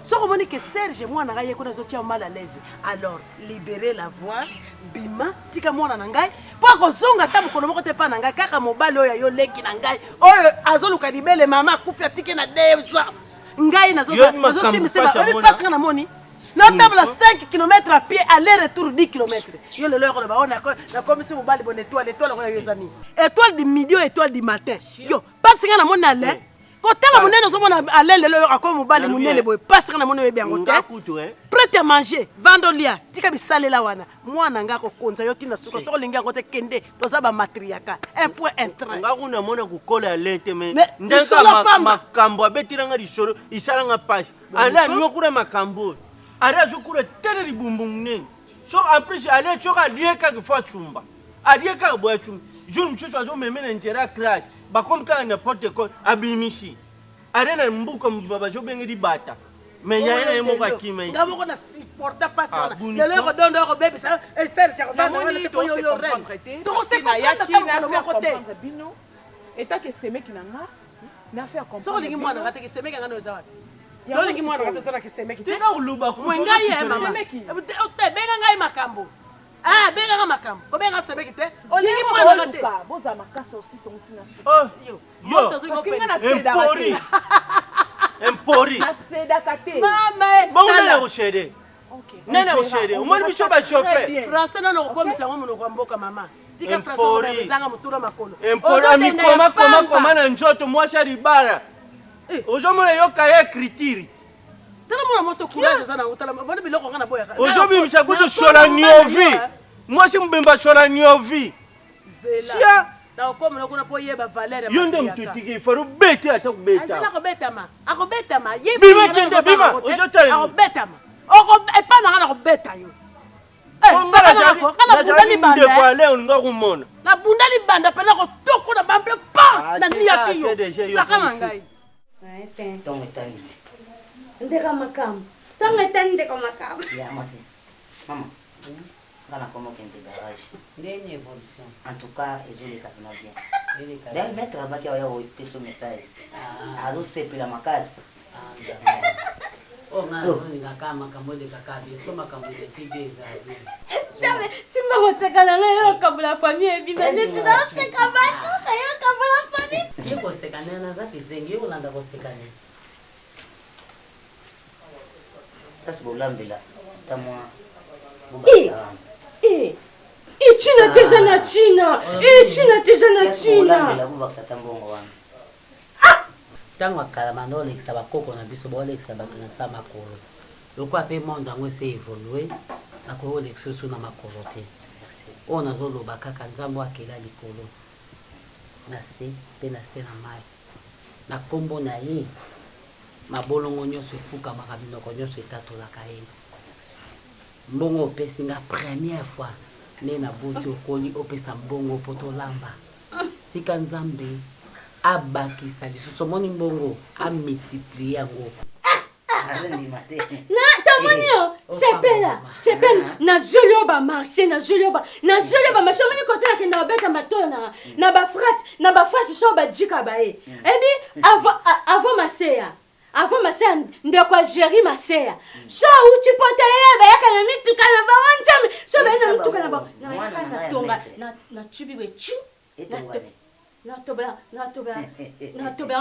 soki omoni ke serge mwana ngai ye kuna ezotia mal à l'aise alors libérer la voix bima tika mwana na ngai mpo akozonga ata mokolo moko te mpa na ngai kaka mobali oyo ayoleki na ngai oyo azoluka libele mama akufi atiki na deza ngai nazosimisepasi nga namoni naotambola 5 km à pied aller retour 10 km yo lelo yoko loba nakomisi mobali bon étoile yango yo eza nini étoile du midi oyo étoile du matin yo pasi nga namoni ale kotanga monene ozomona ale lelo akomi mobali monene boye pasi nga namoni oyebi yango te prête à manger vandolia tika bisalela wana mwana nga kokonza yo tina suka soko olingi yango te kende toza bamatriaka un point un train nga kuna mona kokola ya lente me ndenge makambo abetiranga lisolo isalanga pasi ale aningo kuna makambo ale azokura tele libumbu munene so en plus ale soki alie kaka fo acumba alie kaka boye acumba jour mosusu azomemena nzela ya classe bakomi kaka n'importe quoi abimisi ale na mbuka bazobenge libata me yaye na ye moko akima nga moko na supporta pasi wana lelo yokodondo yokobebisa serge tokosekokoko te etake esemeki na nga nafe soki olingi mwana nga te kisemeki yanga noeza wana olingi mwana nga te ozala kisemeki te mwe ngai ye mama benga ngai makambo bengaka makambo kobenga semeki te olingi mwana nga te bozala makasi osisa otina empori nasedaka te bongonene koshede nene koshede omoni biso bachauffeur français nano kokomisa yango monoko ya mboka mama tika françaisezanga motuna makolo empori amikomakoma na nzoto mwasi ya libala ozomona yoka ya écriture tala mona mwasi courage eza nango tala bona biloko nga na boyaka ozobimisa kutu shola niovi mwasi mobemba shola niovi sia naokomona kuna po yeba valeur yo nde mututiki fari ubete ata kubeta akobetama bima kende bima ozotala akobetama epa nanga na kobeta yo ndeko ale olinga kumona nabunda libanda mpena kotoko na bampe pa na niaki yo saka na ngai ntongo etaniti ndeka makambo ntongo etani ndeko makambo mama nga nakoma okende garage ndenge évolution en tout cas ezoleka pena bien donc maître abaki aoya kopesa message azosepela makasi ngaka makambo elekaka biso makambo ezepibe ezali tima koteka na ngai yokabola famille ebima neti naoteka bato nayokabola famille ye kosekana naza kizengi ye kolanda kosekana kasi bolambela China déjà na China. China déjà na China. Tango akala mando olekisa bakoko na biso bolekisa bato na sa makolo. Loko ape monde yango ese évolué nakoki olekisa oso na makolo te. Oyo nazoloba kaka nzambe akela likolo na se mpe na se na mai na nkombo na ye mabolongo nyonso efukamaka minoko nyonso etatolaka ye. Mbongo opesi nga première fois nde nabuti okoli opesa mbongo mpo tolamba. Tika nzambe abakisa lisusu omoni mbongo amultiplie yango. Tamonio, sepela, na jolio ba marché, na jolio ba marché, omoni côté na kenda obeta matona, na ba frate so ba jika ba e. Ebi avant Maseya, ndeko Jerry Maseya. So uti pota yeba yakana mituka na ba wanjami, so ba na mituka na ba. Na tonga, na chibi we chu. Na toba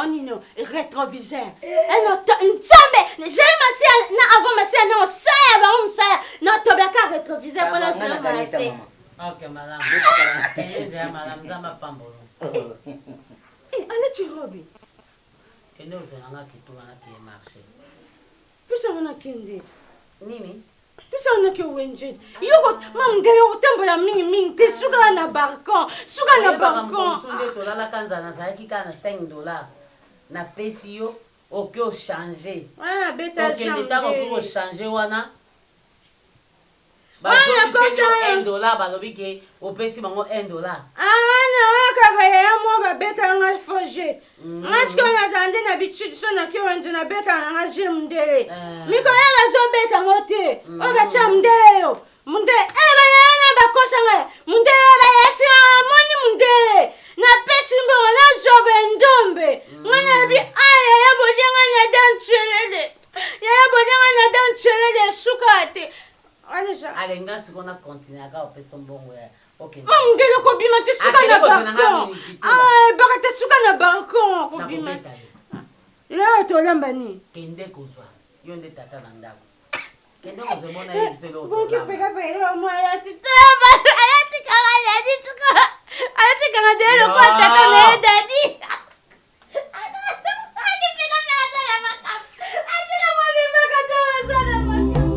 onino rétroviseur. Nzambe, Jerry Maseya na avant Maseya na osaya ba omsaya. Na toba ka rétroviseur pour la Jerry Maseya. Ok, madame. Madame Zama Pambolo. Allez tu robi. Kende uzonanga kitu wana kie marché. Pisa wana kende. Nini? Pisa wana ke wenje. Yoko mam ngelo tembola mingi te suka na balcon. Sunde to la kanza na saiki kana $5. Na pesi yo okyo changer. Ah, beta changer. Okende tango ko changer wana. $1 balobi ke opesi bango $1. Moi, beta nga foje. Matko na dande na bitu so na kyo wanje na beta nga jimdele. Miko ya zo beta ngote. O ba chamdeo. Munde eba yana ba kosanga. Munde eba yasi moni munde. Na pesimbo na jobe ndombe. Ngana bi aya ya bojenga na danchelede. Ya bojenga na danchelede sukate. Alenga sikona continue aka opesa mbongo ya. Okay. Ngelo ko bima te suka na balcon. Baka te suka na balcon ko bima. Leo to lamba ni. Kende kozwa. Yo nde tata na ndako. Kende kozomona ye biselo. Bonke peka peka mo ya titaba. Ayati kanga ya tituka. Ayati kanga de lo ko tata na dadi. Ayati peka peka tala makas. Ayati kama ni makatala sana makas.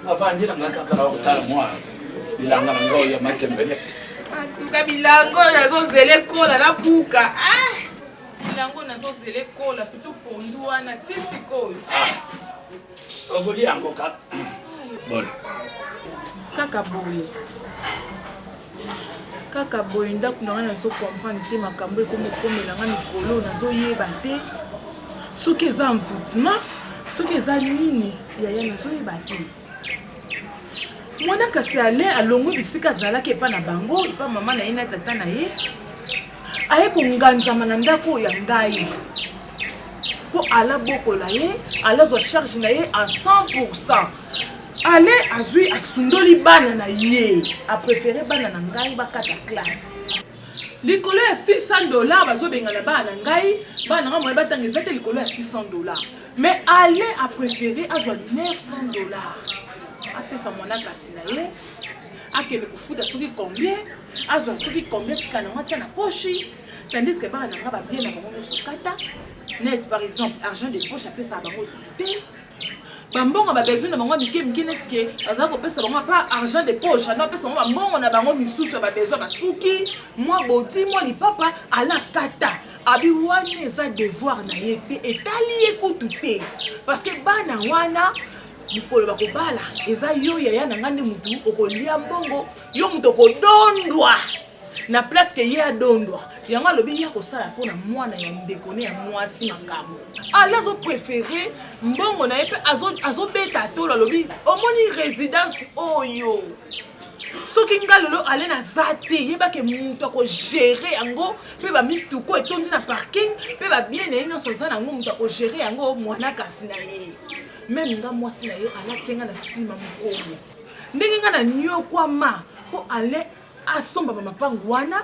Avandila ngakakala ukuthala mwana bilanga ngoya matembele atuka bilango nazozele kola na buka bilango nazozele kola surtout pondu wana ti sikoyo obuli yango kaka bon kaka boye ndako na nga nazokomprendre te makambo ekomokomelanga mikolo nazoyeba te soki eza mvutima soki eza nini yaya nazoyeba te mwana kasi ale alongo bisika azalaki epa na bango epa mama na ye na tata na ye aye konganzama na ndako ya ngai mpo ala bokola ye alazwa charge na ye à 100%. Ale azwi asundoli bana na ye apréféré bana na ngai bakata classe likolo ya $600 bazobengana bana na ngai bana nga moye batanga eza te likolo ya $600 mais ale apréféré azwa $900 apesa mwana kasi na ye akende kofuta soki combien azwa soki combien tika nango atia na poche tandis que bana na nga babie na bango nyonso kata net par exemple argent de poche apesa bango te bambongo babesoin na bango mike neti ke bazala kopesa bango pa argent de poche ana apesa bango bambongo na bango misusu ya babesoin basuki mwa boti mwa lipapa ala kata abi wana eza devoir na ye te etali ye kutu te parce que bana wana mokolo bakobala eza yo yaya na nga nde mutu okolia mbongo yo mutu okodondwa na place ke ye adondwa yango alobi ya kosala mpona mwana ya ndeko ne ya mwasi makambo ala azopréféré mbongo na ye mpe azobeta tolo alobi omoni résidence oyo soki nga lelo ale naza te yebake moto akogere yango mpe bamituko etondi na parking mpe babien na ye nyonso aza nango moto akogere yango mwana kasi na ye meme nga mwasi na ye alatie nga na nsima mokongo ndenge nga na nyokwama mpo ale asomba bamapangu wana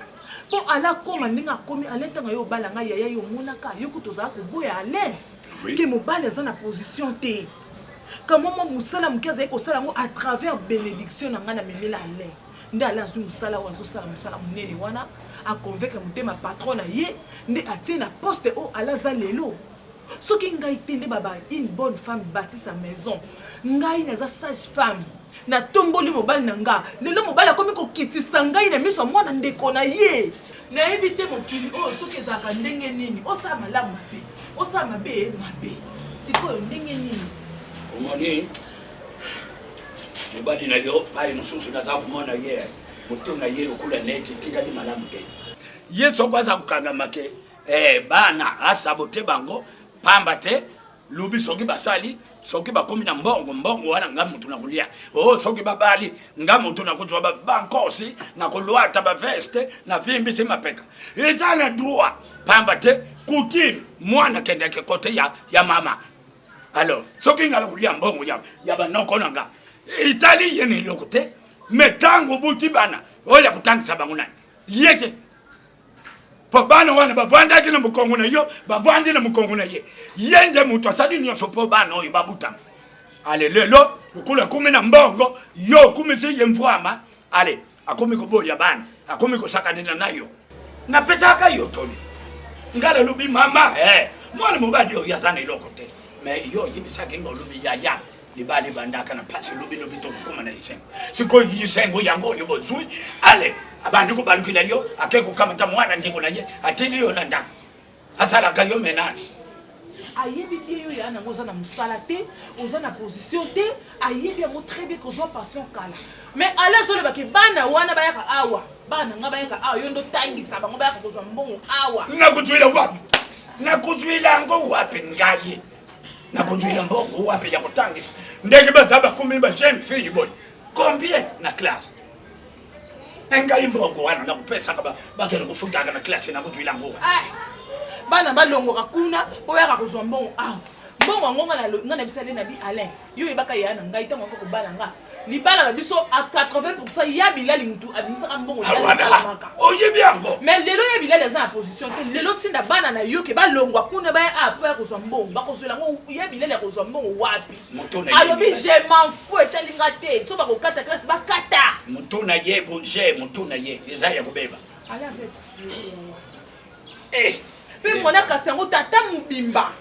mpo ale akoma ndenge akomi ale ntango yo obala ngai yaya yo omonaka yo kutu ozala koboya ale ke mobali aza na position te kama mwa mosala moke azali kosala yango à travers bénédiction na ngai na memela ale nde ale azwi mosala oyo azosala mosala monene wana aconvaincre motema patron na ye nde atie na poste oyo ale aza lelo soki ngai te nde baba une bonne femme bâti sa maison ngai naza sage femme na tomboli mobali na nga lelo mobali akomi kokitisa ngai na miso ya mwana ndeko na ye nayebi te mokili oyo soki ezalaka ndenge nini osala malamu mabe osala mabe mabe sikoyo ndenge nini omoni mobali na yo pai mosusu naza komona ye moto na ye lokola neti tikali malamu te ye soko aza kokangama ke bana asabote bango pamba te lubi soki basali soki bakomi na mbongo wana nga mutu na kulia soki babali nga mutu na kuzwa bankosi na kulwata baveste na vimbisi mapeka eza na droit pamba te kutini mwana kendeke kote ya mama alors soki nga kulia mbongo ya banoko na nga itali yene loko te metango buti bana oya kutangisa bango nani yete po bana wana bavandaki na mukongo na yo bavandi na mukongo na ye yende mutu asali nyonso po bana oyo babuta ale lelo ukula kumi na mbongo yo kumi si yemvwama ale akomi koboya bana akomi kosakanina nayo na pesa aka yo toli ngala lubi mama mwana mobadi yo yazana iloko te me yo yibisake ngo lubi yaya libali bandaka na pasi lubi to kuma na isengo siko yisengo yango yo bozui ale abandi ko balukila yo akeko kamata mwana ndingo na ye atili yo nanda asala ka yo menage ayebi bien yo yana ngoza na musala te oza na position te ayebi yango très bien ko zo passion kala mais ala solo bake bana wana bayaka awa bana nga bayaka awa yo ndo tangisa bango bayaka kozwa mbongo awa nakutwila wapi nakutwila ngo wapi ngaye nakutwila mbongo wapi ya kutangisa ndege bazaba kumimba jeune fille boy combien na classe enga imbongo wana na kupesa kaba bakele kufundaka na classe na kutwila ngo bana balongoka kuna oyaka kozwa mbongo awa mbongo ngonga na bisale na bi Alain yo ebaka yana ngai tango ko bala nga libala ba biso à 80% ya bilali mutu abisaka mbongo ya oyebi yango mais lelo ya bilali za position te lelo tinda bana na yo ke balongwa kuna ba apa ko zwa mbongo bakozwela ngo ya bilali ko zwa mbongo wapi alobi je m'en fous etalinga te so bakokata classe bakata mutu na ye bonje mutu na ye eza ya kubeba ala pe mwana kasango tata mubimba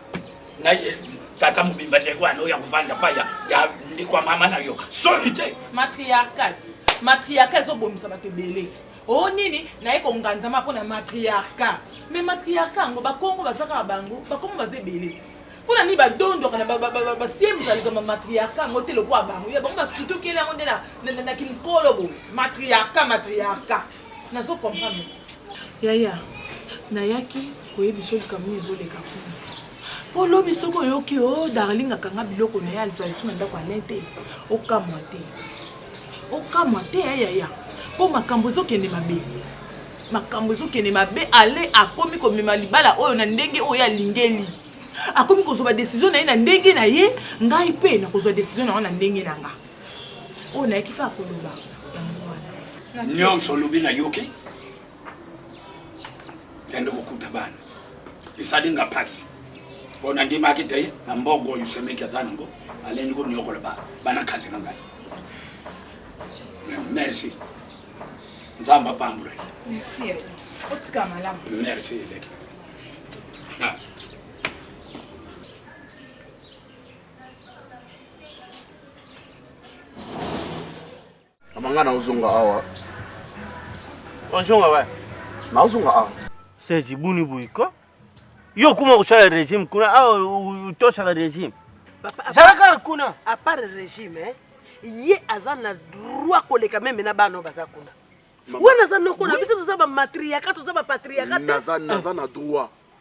na ye tata mubimba de kwa no ya kuvanda pa ya ndikwa mama na yo solite matriarcat zo bomisa batebele o nini na ye ko nganzama pona matriarcat mais matriarcat ngo bakongo bazaka bango bakongo bazebele pona ni badondo kana ba siemza le comme matriarcat ngo telo kwa bango ya bango ba surtout kele ngo na kimkolo bo matriarcat na zo comprendre yaya na yaki koyebi so likambo ezoleka kuna po lobi soko yoki o darling akanga biloko na ye alisa esu na ndako Alain te okamwa te yaya po makambo ezokende mabe ale akomi komema libala oyo na ndenge oyo alingeli akomi kozwa décision na ye na ndenge na ye ngai mpe na kozwa décision na wana ndenge na nga oyo nayeki fa akoloba yango wana nyonso olobi na yoki ende kokuta bana isadinga pasi bona ndima akite na mbongo yusemeki azana ngo aleni ko nyokola bana kazi na ngai merci nzamba pambula merci otika malamu merci leki amangana uzunga awa onjonga wa na uzunga awa seji buni buiko yo kuma usala regime kuna au utosha la regime Jalaka kuna à part le régime ye azana droit koleka même na bano baza kuna wana za noko na biso toza ba matriarcat toza ba patriarcat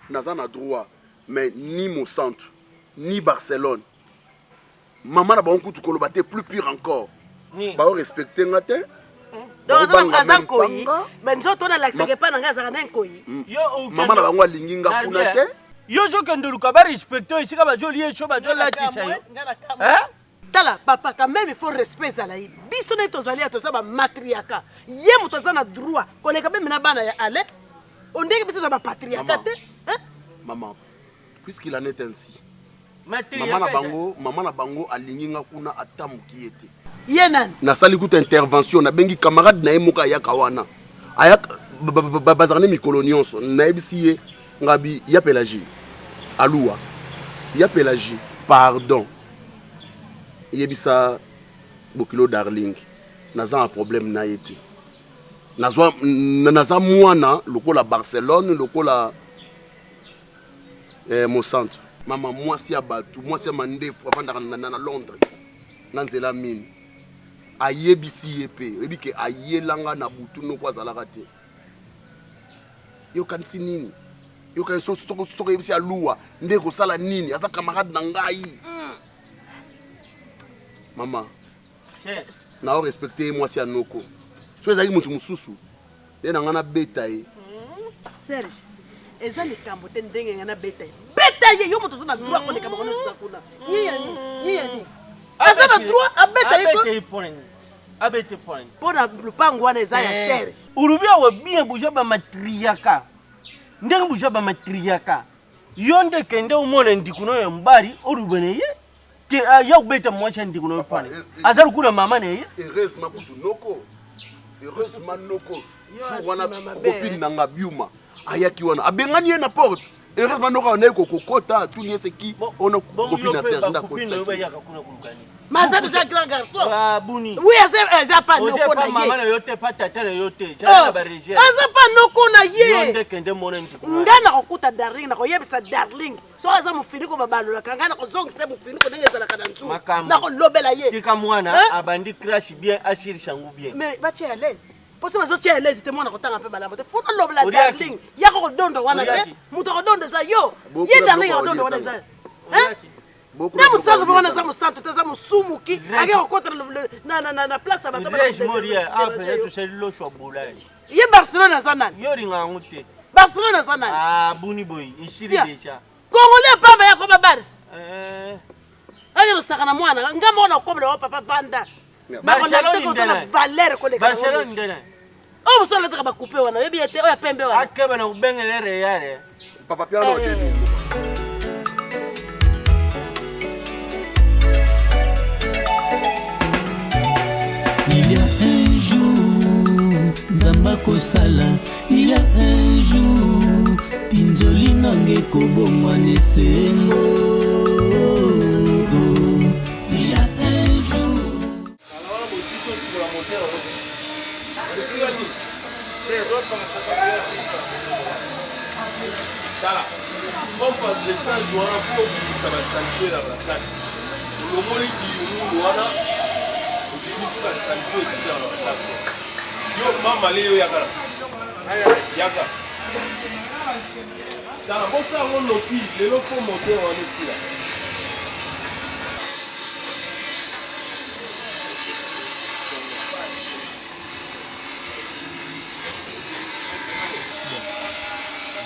naza na droit mais ni Monsanto ni Barcelone maman na bango kutu koloba te plus pire encore ba respecter nga te donc ça koyi mais nzoto na laxeke pa na nga za na koyi yo maman na bango alingi nga kuna te yo jo kenduluka ba respecter isika ba joli echo ba jola tisa yo tala papa quand même il faut respect za la biso na tozali toza ba matriarcat ye moto za na droit koleka même na bana ya ale on dit que biso za ba patriarcat te maman puisqu'il en est ainsi matriarcat maman na bango alingi nga kuna ata moki ete ye nani nasali kuta intervention na bengi camarade na ye moko ayaka wana ayaka bazarne mikolo nyonso nayebisi ye ngabi ya Pélagie aluwa ya Pélagie pardon yebisa bokilo darling naza un problème na ye te naza mwana lokola Barcelone lokola Monsanto mama mwasi ya batu mwasi ya mandefu avandaka na Londres na nzela mini ayebisi ye pe oyebi ke ayelanga na butu noko azalaka te yokanisi nini yokanisi soko yebisi aluwa nde kosala nini aza camarade na ngai mama nao respecte mwasi ya noko so ezalaki moto mosusu nde na ngai nabeta ye Serge eza likambo te ndenge nga nabeta ye beta ye yo moto oza na droit koleka bango nyonso kuna yeyani aza na droit abeta ye abete point mpo na lupango wana eza ya chere urubi awe bien buja ba matriarcat ndenge buja ba matriarcat yo nde kende umona ndikuno yo mbari urubene ye ke ya ubeta mwasha ndikuno yo pane azaru kuna mama ne ye heureusement kutu noko jour wana copine nanga biuma ayaki wana abengani ye na porte heureusement noko anaye kokokota tuni ese ki ona copine na Serge ndakotisa Mazat est un grand garçon. Ah, Bouni. Oui, elle n'a pas noko na ye. Maman na yote pas tata na yote. Jana ba régie. Elle n'a pas noko na ye. Yonde kende mona ndiko. Ngana kokuta darling na koyebisa darling. So aza mufini ko babalola kangana ko zongisa mufini ko ndenge zala kana nzu. Na ko lobela ye. Tika mwana abandi crash bien ashiri changu bien. Mais ba tia à l'aise. Parce que bazo tia à l'aise te mwana ko tanga pe balabo te. Faut lobela darling. Ya ko dondo wana te. Muto ko dondo za yo. Ye darling ko dondo wana za. Hein? Na musanto bwana za musanto taza musumuki age okota na place ba to ba moria après tout c'est lo shwa bolai ye Barcelone za nani yo ringa ngute Barcelone za nani Buni boy ishiri deja Congolais papa ya ko ba Bars age lo sakana mwana ngamba ona kobla wa papa banda Barcelone ndena Valère ko le Barcelone ndena o musala taka ba couper wana yebi ete o ya pembe wana akeba na ubengele Real papa piano otebi Il y a un jour, Nzamba Kosala, il y a un jour, Pinzoli Nange Kobomwane Sengo. Il y a un jour. Alors, aussi, sur la montée, on passe les 100 jours pour ça va saluer la place. Le monde dit, yo mama leo yakala yaka tala bosa ngono pi lelo ko moteur wana kila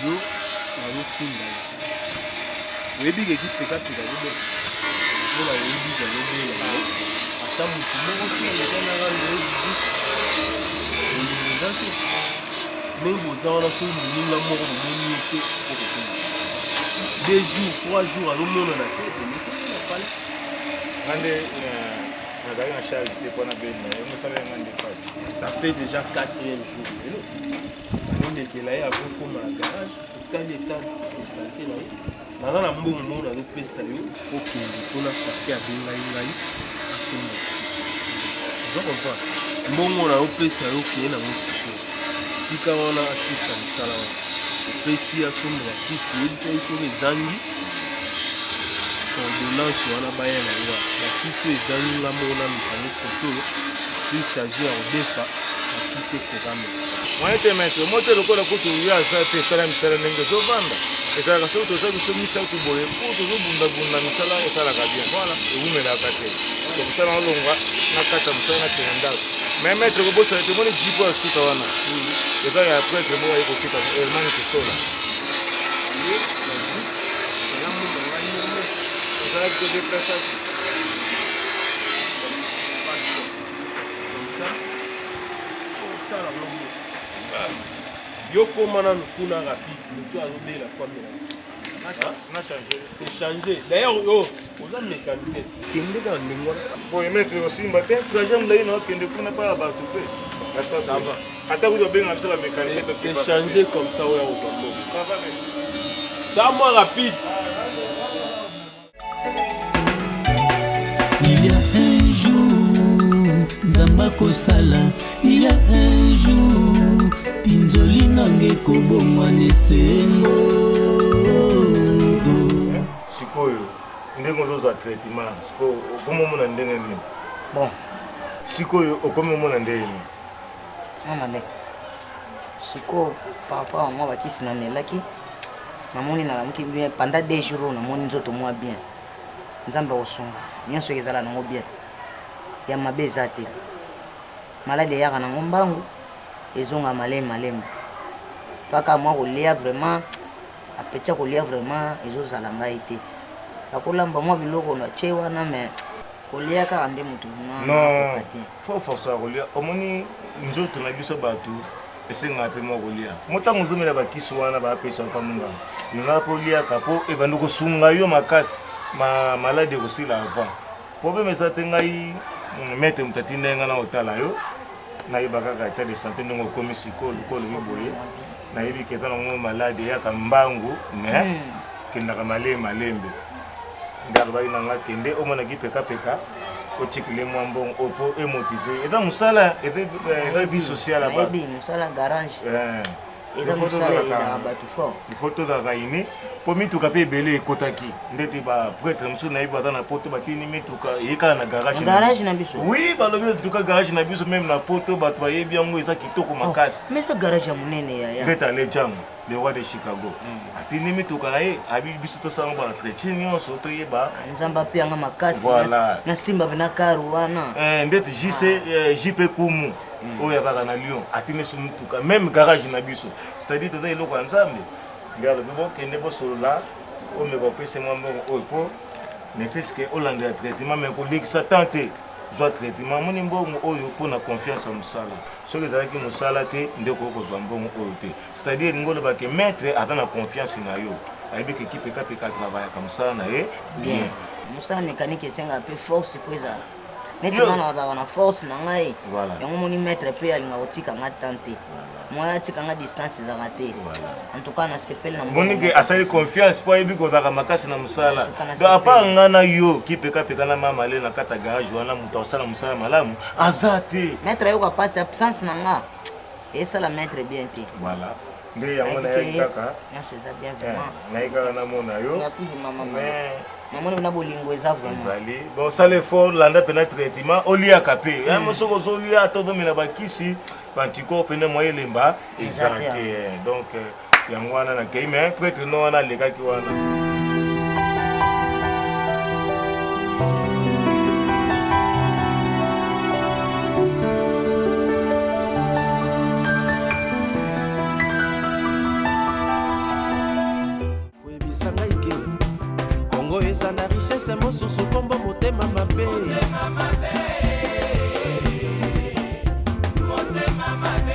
yo nayo finda webi ke kiteka teka lobe bola webi za lobe ata mutu moko tena na lobe même aux gens qui nous l'ont montré 2 jours 3 jours à l'homme on a ça fait déjà 4e jour ça fait que là il y a beaucoup dans la garage tant d'état de santé là dans la mbongo on a loupé ça il faut qu'on a parce qu'il y a bien je comprends mbongo on a loupé ça qui est dans mon tika wana asisa msala opesi ya somo ya artiste yebisa iso ezangi ordonnance wana bayana nga bakiti ezangi nga mona mikango foto il s'agit ya kodefa bakisi ekokami mwana te maître moto lokola kutu yo aza te esala misala ndenge tozovanda ezalaka soki toza biso misato boye po tozobundabunda misala esalaka bien voilà ewumelaka te tokosala olongwa na kati ya mosala na kende ndako mais maître kobosana temoni jipo ya suka wana eza ya prêtre moko aye kotika elmani kosola ezalaki kodeplaçage yo koma nanu kuna rapide moto azobela famille na changé c'est changé d'ailleurs yo oza mécanicien kende kaka ndenge wana boye maître osimba te trajet molai na okende kuna mpa ya bato mpe ata kuti babenga biso bamécanicien c'est changé comme ça oya ozambo ça moi rapide. Il y a un jour, Nzamba Kosala, il y a un jour, Pinzoli Nange Kobomwa Nesengo. Sikoyo, ndenge ozozwa traitement, sikoyo okomi omona ndenge nini? Bon. Sikoyo okomi omona ndenge nini? Mama ndenge. Sikoyo par rapport à moi bakisi na melaki, namoni nalamuki bien pendant 2 jours namoni nzoto mwa bien. Nzambe osunga. Nyonso ezala nango bien ya mabe eza te malade eyaka nango mbangu ezonga malembe mpaka mwa kolia vraiment apeti ya kolia vraiment ezozala ngai te akolamba mwa biloko na tie wana me kolia kaka nde motu non fo force ya kolia omoni nzoto na biso bato esengaka mpe mwa kolia motango ozomela bakisi wana baapesa mpa monganga ningaa mpo oliaka mpo ebandi kosunga yo makasi maladi ekosila avant problème eza te ngai maître moto atinda ngai na kotala yo nayeba kaka état de santé ndenge okomi sikoyo lokolobi boye nayebi keza nango maladi eyaka mbangu mais kendaka malembe nde alobaki na nga kende omonaki pekapeka otikile mwa mbongo opo emotive eza mosala eza vie sociale mosala garage eza mosala edaka bato fort ifo tozalaka ini mpo mituka mpe ebele ekotaki ndeti baprêtre mosusu nayebi baza na poto batini mituka eyekaka na garage na biso oui balobi tuka garage na biso meme na poto bato bayebi yango eza kitoko makasi mais eza garage ya monene yaya ndeti alejang le roi de Chicago atini mituka na ye abi biso tosala bana entretien nyonso toyeba nzamba mpe yanga makasi na simba mpe na karu wana ndeti jp kumu oyo akaka na Lyon atini so mituka même garage na biso c'est-à-dire toza eloko ya nzambe nde alobi bokende bosolola omeka opesa mwa mbongo oyo mpo nepeske olandela traitement me kolekisa tan te zwa traitement moni mbongo oyo mpona confiance ya mosala soki ezalaki mosala te nde okoki kozwa mbongo oyo te c'est-à-dire elingi olobaki maître aza na confiance na yo ayebiki ekipekapeka travaillaka mosala na ye bien mosala mécanique esengaka mpe force mpo ezala neti nga nazalaka na force na ngai yango moni maître mpe alinga kotika nga tan te moya atika nga distance ezalaka te en tout cas nasepeli na monike asali confiance mpo ayebi kozalaka makasi na mosala donc apa nga na yo kipekapeka na mama ale na kati ya garage wana moto akosala mosala malamu aza te maître ayoka mpasi absence na nga esala maître bien te voilà nde yango nayaki kaka nyonso eza bien vraiment nayaki kaka namona yo merci mama namoni mpena bolingo eza vraimentezali bon osala effort landa mpena traitement oliaka mpe soki ozolia ata ozomela bakisi bantikor mpene mwa elemba eza te donc yango wana nakei mais prêtre no wana alekaki wana oyebisa ngai ke kongo eza na richesse mosusu kombo motema mabe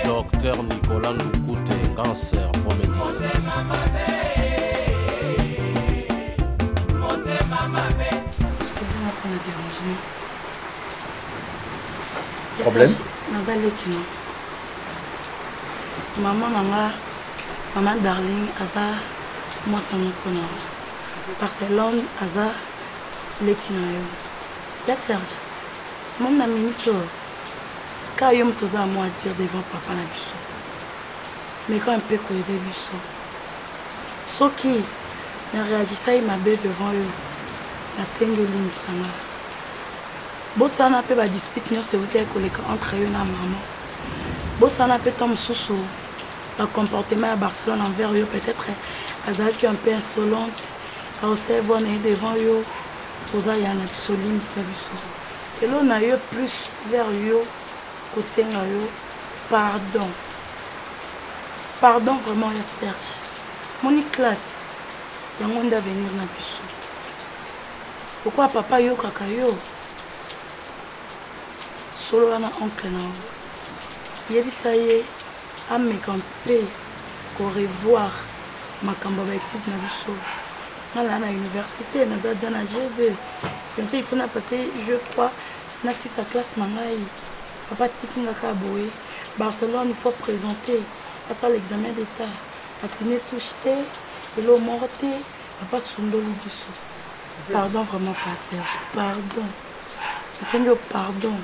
Docteur Nicolas Ndoukouté, cancer, promédis. Problème? Maman nanga, maman darling, aza mwasa mokona. Barcelone, aza leki na yo. Ya Serge, mom na minute quand il y a un mot à dire devant papa na biso mais quand un peu koyede biso soki na réagissa mabe devant eux na sengeli misanga bosana pe ba dispute nyonso euti ekoleka entre eux na maman bosana pe to mosusu comportement à Barcelone envers eux peut-être azalaki un peu insolente aoservoir na ye devant yo oza ya na biso limbisa biso elo na yo plus vers yo kosenga yo pardon vraiment ya Serge moni classe yango nde avenir na biso pourquoi papa yokaka yo solola na oncle na yo yebisa ye ameka mpe korevoir makambo ya baétude na biso nala na université naza dia na G2 bientôt il faut na passer je crois na 6 à classe na ngai papa tikingaka boye Barcelone il faut présenter asa l'examen d'état atine souche te elo moko te papa sundoli biso pardon vraiment pas Serge pardon esengi yo pardon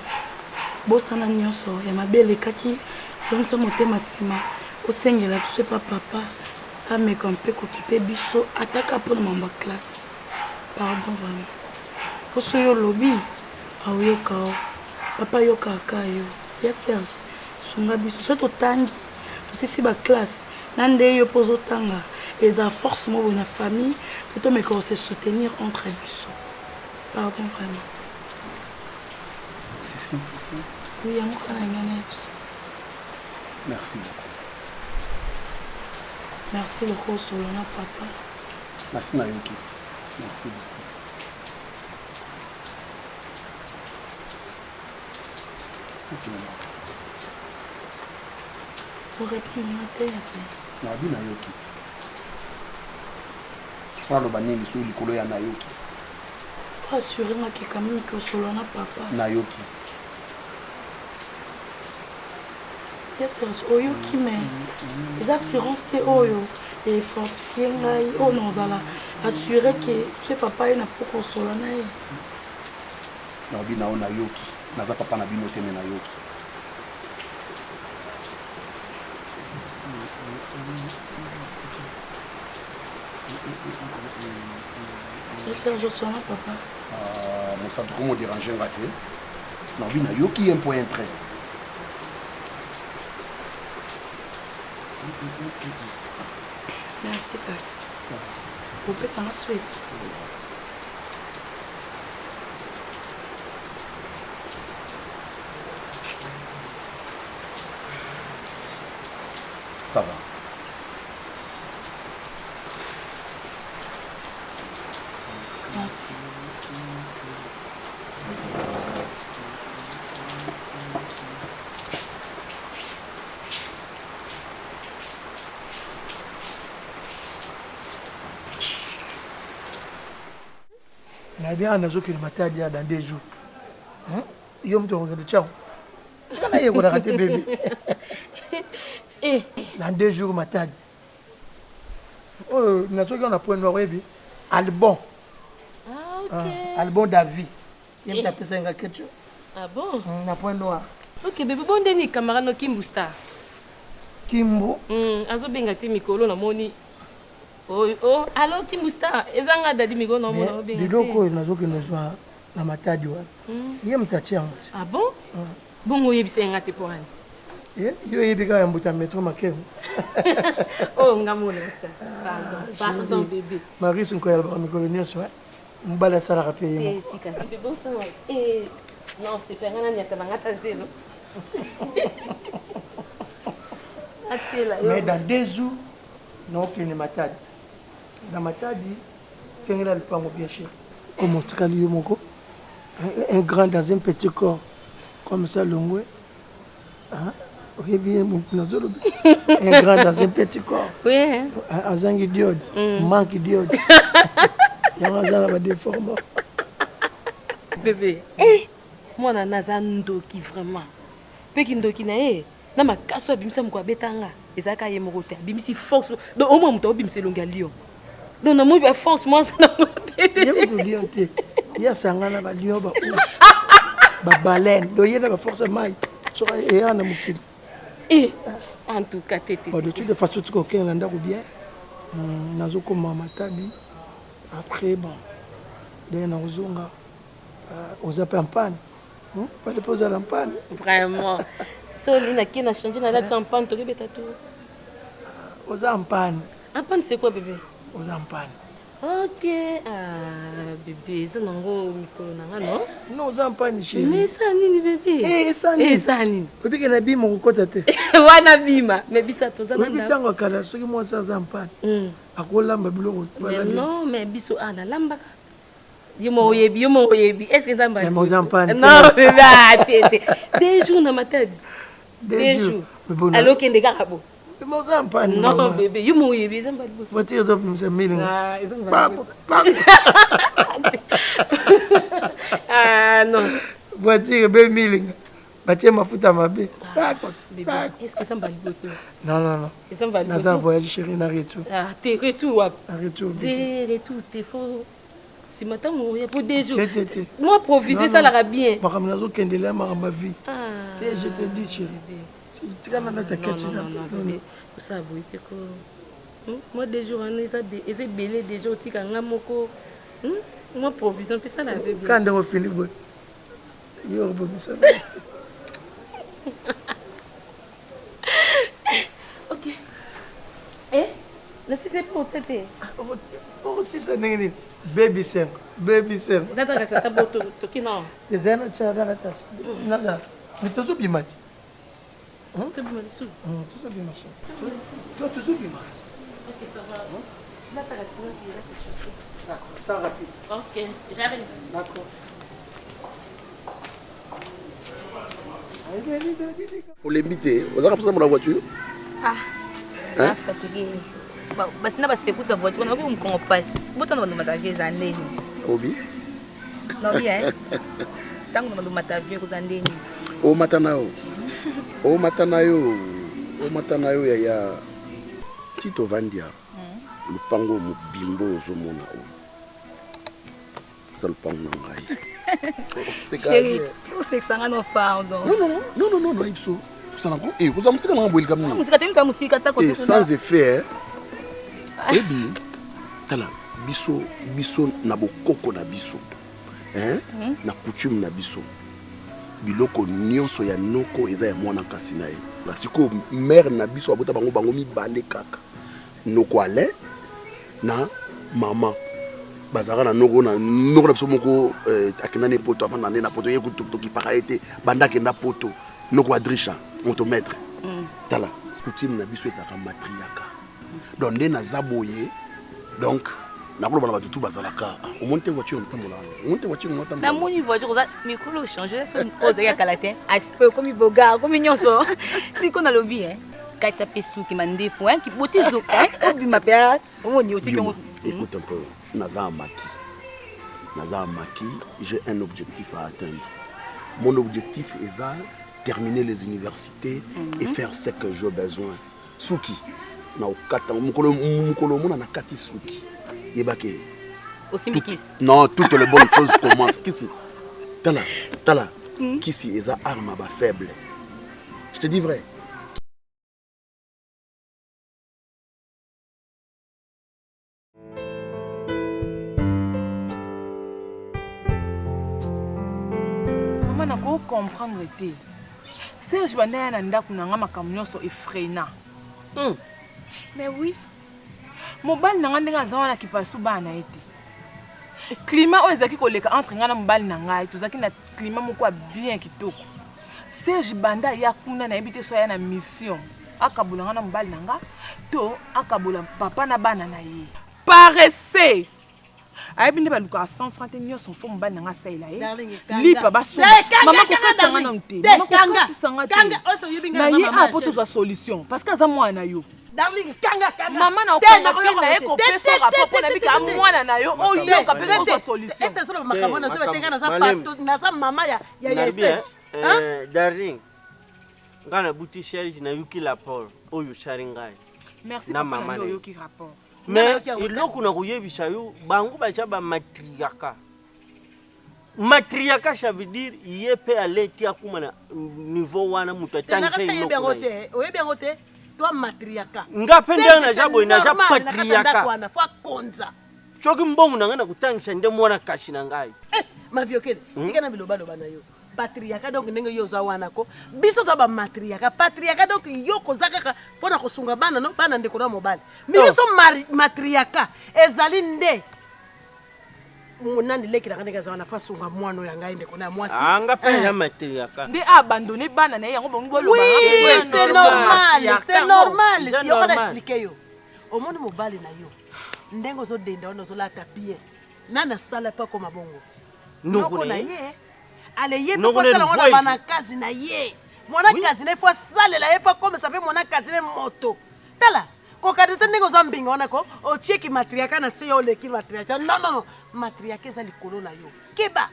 bosana nyonso ya mabe elekaki zongisa motema nsima osengela biso epa papa ameka mpe kokipe biso ataka mpona mambo ya classe pardon vraiment poso yo lobi aoyoka o papa yokaka yo ya Serge sunga biso so totangi tosisi baklasse na nde yo mpo ozotanga eza force moko na famille mpe tomeka ose soutenir entre biso pardon vraiment oui yango kana ngana ya biso merci beaucoup merci beaucoup solona papa merci na yo kiti merci beaucoup orépondre te ya se nabi na yo kiti aloba nini so likolo ya nayoki assuré ngaki quand même que solona papa nayoki Serge oyoki me eza assurance te oyo efortifie ngai oyo nozala assuré ke se papa ye na po kosola na ye nabi nao nayoki naza papa na bino te me nayoki Serge osona papa mosantu komo déranger nga te nabi nayoki ye mpo un trait merci kasi opesanga swete ça va merci bien nazokende matadi ya dans 2 jours yo mtu ongende chao kana yeko na kate bébé dans 2 jours matadi oh nazoki on a point noir ebi album album David yem ta pesa nga kecho ah bon na point noir ok bébé bon deni camarade no Kimbu Star Kimbo azobenga te mikolo na moni oh allo Kimbu Star ezanga dadi migo na mona benga biloko nazokende zwa na matadi wana ye mtachi yango ah bon bongo yebisa nga te poani yo yebika ya mbuta metro makevu oh ngamona ça pardon bébé Maris nkoyala ba mikolo nyonso mbala sala ka paye tika c'est bon ça non c'est pas ngana nyata ngata zelo mais dans 2 jours non kene matadi dans matadi kengela lupango bien cher comme on tika liyo moko un grand dans un petit corps comme ça longwe oui bien mon nazolo un grand dans un petit corps oui azangi diode manque diode yamazala ba déforme bébé mwana naza ndoki vraiment pe kindoki na ye na makaso abimisa moko abetanga ezaka ye moko te abimisi force donc au moins moto obimisa elongi ya lion donc na moi ba force moi ça na te lion te ya sangana ba lion ba ours ba baleine do yena ba force mai so ya na mukili en tout cas tete de toute façon tu connais landa ko bien nazoko mama tadi après bon de na uzonga oza pa en panne pas de poser en panne vraiment Soli na qui na changé na date en panne, tu beta tout. Aux en panne. En panne c'est quoi bébé? Aux en panne. Ok, bébé, ça n'a pas non? Non, aux en panne chérie. Mais ça nini bébé? Eh, ça nini. Eh, ça nini. Bébé qui n'a pas mon côté. Wana bima, mais bisa to za bébé tango kala soki moi ça en panne. Akolamba biloko. Non, mais biso ala lamba. Yo mo yebi. Est-ce que ça m'a? Non, bébé, attends. Des jours dans ma tête. Des jours. Alors qu'il est garabo. Non, bébé, you mo yebi, ça m'a dit. Voiture ça me semble. Ah non. Voiture be milling. Batie mafuta mabe. Est-ce que ça m'a dit? Non. Ça m'a dit. Nada voyage chérie na retour. Ah, t'es retour. Retour. Des retour, t'es faux. Si maintenant mourir pour des jours. Moi proviser ça la bien. Ma ramena zo kendela ma vie. Je te dis chérie. Tu vas dans ta quête. Non. Pour ça vous êtes quoi? Moi des jours on est belé des jours tika ngamoko. Moi provision puis ça la bien. Quand on finit boy. Yo bo ça. OK. Eh? Là c'est pour t'aider. Oh si ça n'est baby sen. Data resta boto to kino. Dezena chara la tache. Nada. Mais tu as bimati. Tu bimati sou. Tu as bimati. Toi tu as bimati. OK, ça va. Data resta qui est quelque chose. D'accord, ça rapide. OK, j'arrive. D'accord. Pour l'inviter, vous avez passé pour la voiture? Ah, fatigué. Basi na basekusa voiture na ko mkongo passe. Botana ndo matavie za ndeni. Obi? No bien. Tango ndo matavie ko za ndeni. O matana yo ya Tito Vandia. Lupango mubimbo ozomona o. Ça lupango ngai. Chérie, tu sais que ça n'a pas pardon. Non, Ipso. Ça n'a pas. Eh, vous avez musique na boile comme nous. Musique ta ko. Sans effet. Ebi. Tala biso na bokoko na biso. Na coutume na biso. Biloko nyonso ya noko eza ya mwana kasi na ye. La siko mère na biso abota bango mibale kaka. Noko ale na mama. Bazara na noko na biso moko akina ne poto avant na poto ye kutoki paraete banda kenda poto noko adrisha motomètre. Tala coutume na biso eza ka matriaka. Donc na zaboye donc na ko bana batutu bazalaka o monte voiture ntambola monte voiture ngota na moni voiture za mikolo changer so oza ya kalatin aspect comme boga comme nyonso siko na lobby kata pesu ki mandefu ki botizo obi mapia omoni otiki ngo. Écoute un peu, naza maki, j'ai un objectif à atteindre. Mon objectif est à terminer les universités et faire ce que j'ai besoin. Suki na okata mukolo mona na kati suki. Yebake. Aussi mikis. Non, toutes les bonnes choses commencent. Kisi. Tala. Kisi est arme ba faible. Je te dis vrai. Maman n'a pas comprendre te. Serge Bandaya na ndako na nga makambo nyonso effrayant. Mais oui. Mobali na nga ndenge aza wana kipasu bana ete. Climat oyo ezaki koleka entre nga na mobali na ngai tozaki na climat moko bien kitoko. Serge Banda ya kuna na yebi te so ya na mission. Akabola nga na mobali na nga to akabola papa na bana na ye. Paressez. Ayebi nde baluka 100 francs te nyonso fo mobali na nga saila ye. Lipa baso. Mama ko katanga na mte. Mama ko katisanga te. Na ye apo tozwa solution parce que aza mwana yo. Darling, kanga. Maman na okanga na eko peso rapport na bika mwana na yo oyo ka peso sa solution. Esa solo makamona sebe tenga na za pato na za mama ya Esther. Darling. Ngana buti chérie na yuki la Paul oyo sharingai. Merci papa na oyo ki rapport. Mais iloko na kuyebisa yo bango bacha ba matriaka. Matriaka ça veut dire yepe aleti akuma na niveau wana mutatanche iloko. Oyebengote. Toi matriaka. Ngapenda na jabo ina ja patriaka. Wana fa konza. Choki mbomu na ngana kutangisa nde mwana kashi na ngai. Ma viokele. Ndika na biloba loba na yo. patriarcat donc ndenge yo za wana ko biso to ba matriarcat patriarcat donc yo koza kaka pona kosunga bana no bana ndeko na mobali mais biso matriarcat ezali nde monani lekilaka ndenge aza wana fa sunga mwana oyo ngai ndeko na mwasi anga mpe ya matriarcat nde abandonné bana na ye yango bongo boloba oui c'est normal yo kana expliquer yo omoni mobali na yo ndenge ozodenda wana ozolata bien nana sala pa koma bongo noko na ye ale ye pa kosala wana bana kazi na ye mwana kazi na fois salela ye pa comme ça fait mwana kazi na moto tala kokadete ndenge oza mbinga wana ko otieki matriarcat na se yo oleki matriarcat non matriarcat eza likolo na yo keba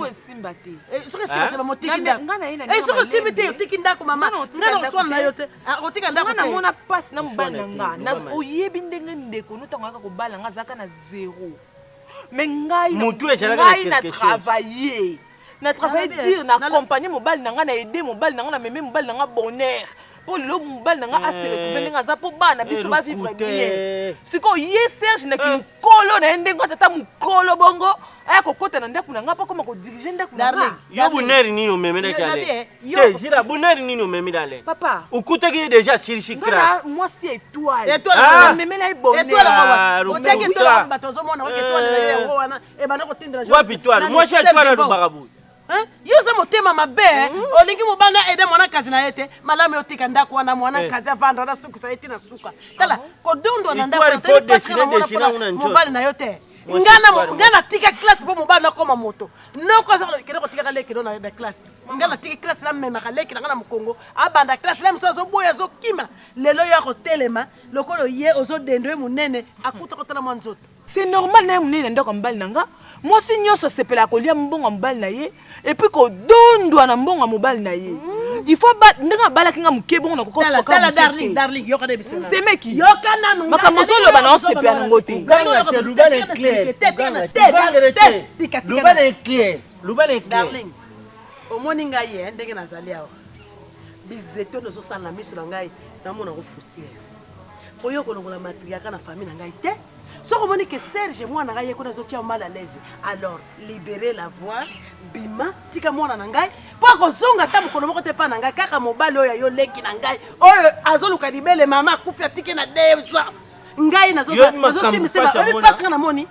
esimba te soki esimba te bamotiki ndako soki esimbi te otiki ndako mama nga na koswana na yo te otika ndako te namona mpasi na mobali na nga oyebi ndenge ndeko no ntango aka kobala nga azalaka na zero mais ngai na travailler na travailler dire na accompagner mobali na nga na aider mobali na nga na meme mobali na nga bonheur po lelo mobali na nga ase retrouver ndenge aza po bana biso bavivre bien sikoyo ye Serge naki mokolo na ye ndenge atata mokolo bongo aya kokota na ndako na nga mpo koma kodirige ndako na nga yo buneri nini omemelaki ale te jira buneri nini omemi dale papa okutaki ye déjà shirishi crash mwasi étoile amemela ye bonwapi toile mwasi étoile alobaka boye yo oza motema mabe olingi mobali aide mwana kazi na ye te malamu otika ndako wana mwana kazi avanda na sukusa ye ti na suka tala kodondwa na ndako mobali na yo te nga natika classe mpo mobali nakoma moto noko kende kotikaka leki no na classe nga natika classe namemaka leki na nga na mokongo abanda classe le mosu azoboya azokima lelo yo akotelema lokolo ye ozodendo ye monene akuta kotala mwa nzoto c'est normal na ye monene na ndako mobali na nga mwasi nyonso asepelaka kolia mbongo ya mobali na ye epuis kodondwa na mbongo ya mobali na ye il faut ndenge abalaki nga moke bongo na kokotala darling yokana biso semeki yokana nunga makambo ozoloba na osepela nango te darling omoni ngai ye ndenge nazali awa bizeto nozosala na miso na ngai namona ko poussière oyo kolongola matriarcat na famille na ngai te soki omoni ke Serge mwana ngai ye kuna azotia mal à l'aise alors libérer la voix bima tika mwana na ngai mpo akozonga ata mokolo moko te mpa na ngai kaka mobali oyo ayoleki na ngai oyo azoluka libele mama akufi atiki na 2 ans ngai nazosimisepasi nga namoni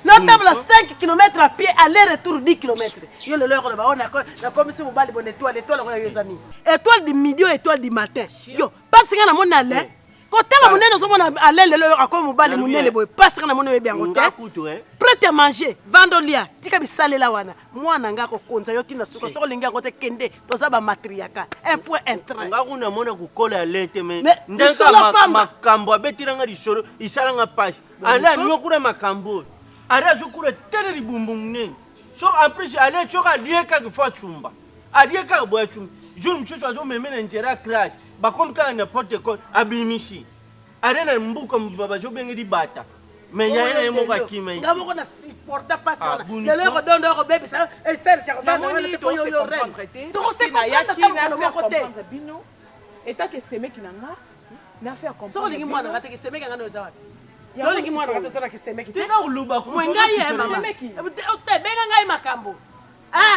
notambola 5 km à pied aller retour 10 km yo lelo yokoloba oyo nakomisi mobali bon étoile ngo yo eza nini étoile du midi o étoile du matin yo pasi nga namoni ale kotala monene ozomona ale lelo akoma mobali monene boye pasi nga namoni oyebi yango te prête à manger vandolia tika bisalela wana mwana nga kokonza yo tina suka soko olingi yango te kende toza bamatriarcat un point un trait nga kuna mona kokola lete me ndenge makambo abetilanga lisolo isalanga pasi anda niyo kuna makambo ada azokura tele libumbu munene so en plus ale soki alie kaka fo asumba alie kaka boye asumba jour mosusu azomemena nzela classe bakomi kaka n'importe quoi abimisi ale na mbuka bazobengeli bata mais yaye na ye moko akima nga moko na supporta pasona lelo yokodondo yokobebisa Serge akobandaokosekoandaakomprendre bino etake semeki na nga nafe akomprendre soko olingi mwana nga te kisemeki anga no eza wapi olingi mwana nga te ozala kisemeki te tika koluba mwengai ye mama benga ngai makambo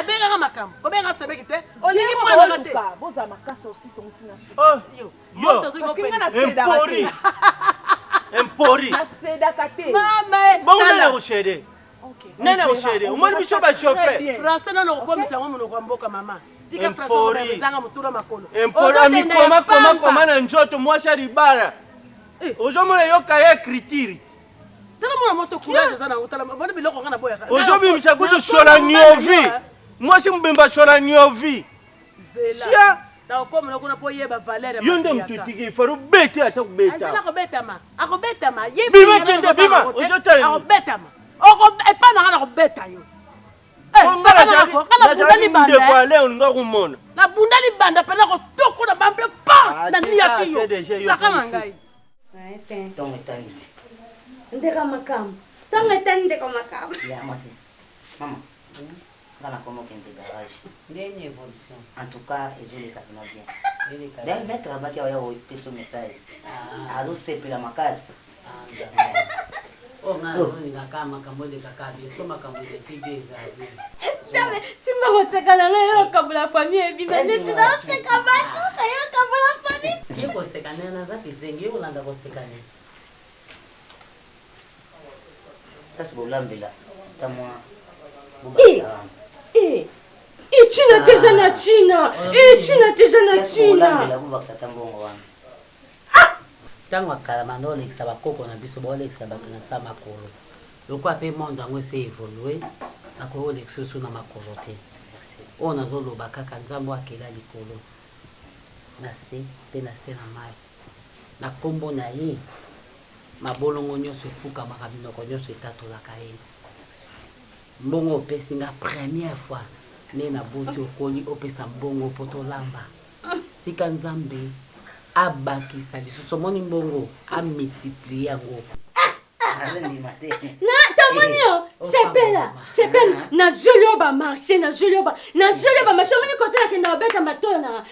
benga makambo kobenga semeki te olingi mwana nga te boza makasi osisa mutina empori nasedaka te bongo nene koshede nene koshede omoni biso bachauffeur français nano kokomisa yango monoko ya mboka mama tika français ezanga motuna makolo empori amikoma na nzoto mwasi ya libala ozomona yoka ye écriture tala mona moso courage eza nango tala boni biloko nga na boyaka ozobimisa kutu sola niovi mwasi mobimba sola niovi sia naokomona kuna po yeba valeur yo nde mututiki ifaro bete ata kubeta azala akobetama bima kende bima ozotala akobetama epana nga na kobeta yo nabunda libanda mpena kotoko na bampe pa na niaki yo saka na ngai ntongo etangiti ndeka makambo ntongo etani ndeko makambo mama nga nakoma okende garage ndeni évolution en tout cas ezoleka pena bien donc maître abaki aoya opesa message azosepela makasi onga ningaka makambo lekaka biso makambo ezepide ezali tu nakoseka na ngai yokambo la famille ebima neti nakoseka bato na yokambo la famille ekoseka nene naza kizengi yokolanda koseka nene kasi bolambela tamwa China teza na China. China teza na China. Tango akala mando olekisa bakoko na biso baolekisa bato na sa makolo. Lokwa mpe monde yango ese évolue akoolekisa oso na makolo te. Oyo nazoloba kaka nzambe akela likolo na se mpe na se na mai. Na kombo na ye mabolongo nyonso efukamaka minoko nyonso etatolaka ye. Mbongo opesi nga première fois ne na boti okoli opesa mbongo po tolamba tika nzambe abakisa lisusu omoni mbongo amultiplie yango na tamonio sepela nazoli oyo bamarché nazoli oyo bamarché omoni kote nakende babeta matona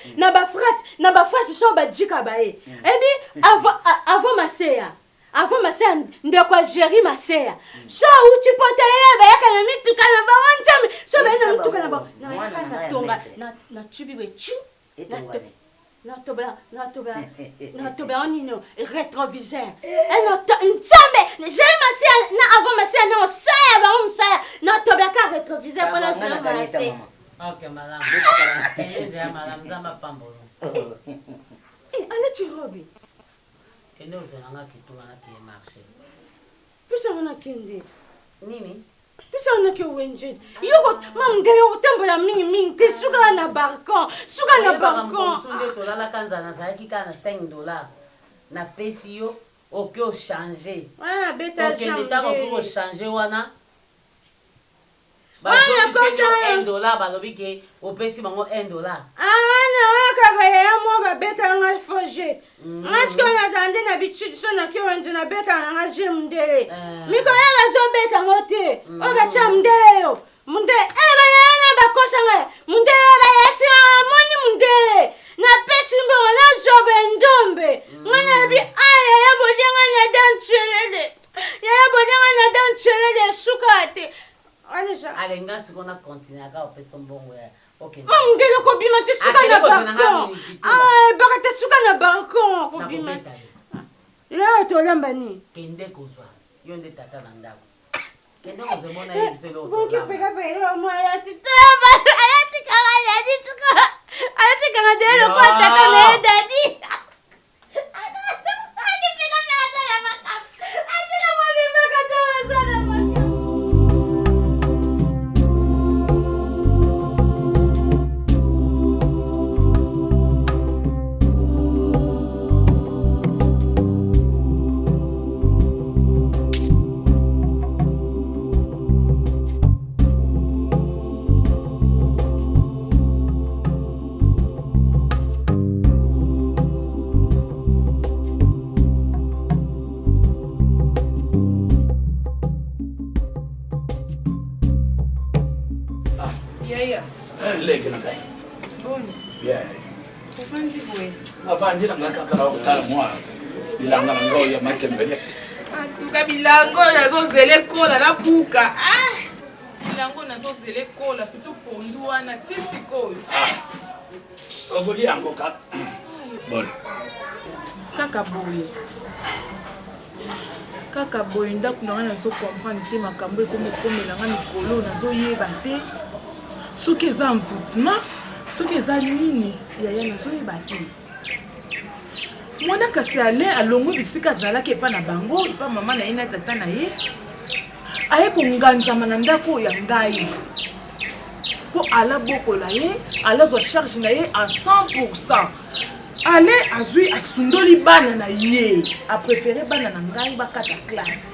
na bafrase so bajika baye ebi avant maseya avant maseya ndeko agéri maseya so uti pota ye bayaka na mituka na bango njame so baye na mituka na bango naeka natonga na tubi wechu natobea nino rétroviseur nzambe géri maseya na avant maseya na osaya bango mosaya natobeaka rétroviseur mpona géri maseya ok malamu eya malamu nzambe apambolo aleti robi kende ozalanga kitula naki ye marché pisanga nakende nini pisanga naki owenjedi yoko mamndele okotambola mingimingi te sukaka na balcon sunde tolalaka nzala nazalaki kaka na $5 napesi yo oke ochange okende ntango okoki ochange wana $1 balobi ke opesi bango $1 nakabaya mo babetanga foge ngatiko natande na bitude so nakiwenje nabetanga nga je mundele mikolo bazobetanga te oyo batya mundele yo mundele bayana bakosanga mundele bayasinga moni mundele napesi mbongo nazobe ndombe nga nabi aya yabojenga na danchelede suka te alenga siko na continue aka opesa mbongo ya ngele kobima te suka na balcon baka te suka na balcon kobima leo tolamba ni kende kozwa yo nde tata na ndako kende kozomona ye biso leo ayatikanga de lokwa tata na ye dadi avandila ngakakala okutala mwana bilanga na ngo ya matembele atuka bilango nazozela ekola nabuka bilango nazozela ekola surtout pondu wana ti sikoyo oboli yango kaka bon kaka boye ndako na nga nazokomprendre te makambo ekomokomelanga mikolo nazoyeba te soki eza mvutima soki eza nini yaya nazoyeba te mwana kasi ale alongwe bisika azalaki epa na bango epa mama na ye na tata na ye aye konganzama na ndako ya ngai mpo ala bokola ye alazwa charge na ye à 100%. ale azwi asundoli bana na ye apréféré bana na ngai bakata classe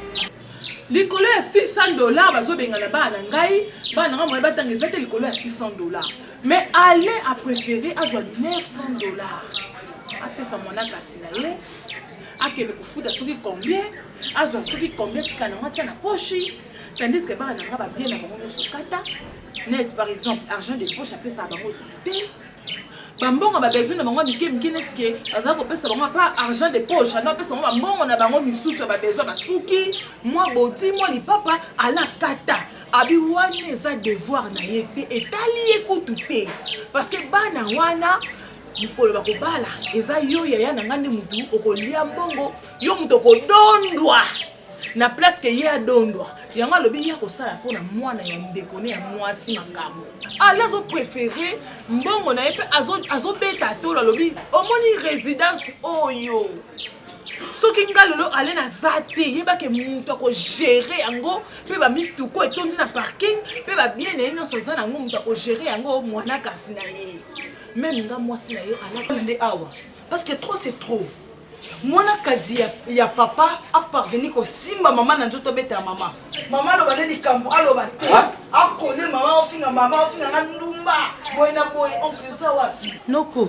likolo ya $600 bazobengana bana na ngai bana nga moye batanga eza te likolo ya $600 mais ale apréféré azwa $900 apesa mwana kasi na ye akende kofuta soki combien azwa soki combien tika nango atia na poshi tandis que bana na nga babie na bango nyonso kata net par exemple argent de poche apesaka bango susu te bambongo babesoin na bango mike neti ke aza kopesa bango pa argent de poche ando apesa bango bambongo na bango misusu ya babesoin basuki mwa boti mwa lipapa ala kata abi wana eza devoir na ye te etali ye kutu te parce que bana wana mokolo bakobala eza yo yaya na nga nde mutu okolia mbongo yo mutu okodondwa na place ke ye adondwa yango alobi ye akosala mpona mwana ya ndeko ne ya mwasi makambo ali azoprefere mbongo na ye mpe azobeta tolo alobi omoni résidence oyo soki nga lelo ale naza te yebake mutu akogere yango mpe bamituko etondi na parking mpe babien na ye nyonso eza nango mutu akogere yango mwana kasi na ye même nga mwasi na ye alaka nde awa parce que trop c'est trop mwana kazi ya papa aparvenir kosimba mama na nzoto beta ya mama mama aloba nde likambo aloba te akone mama ofinga nga ndumba boye na boye oncle oza wapi noko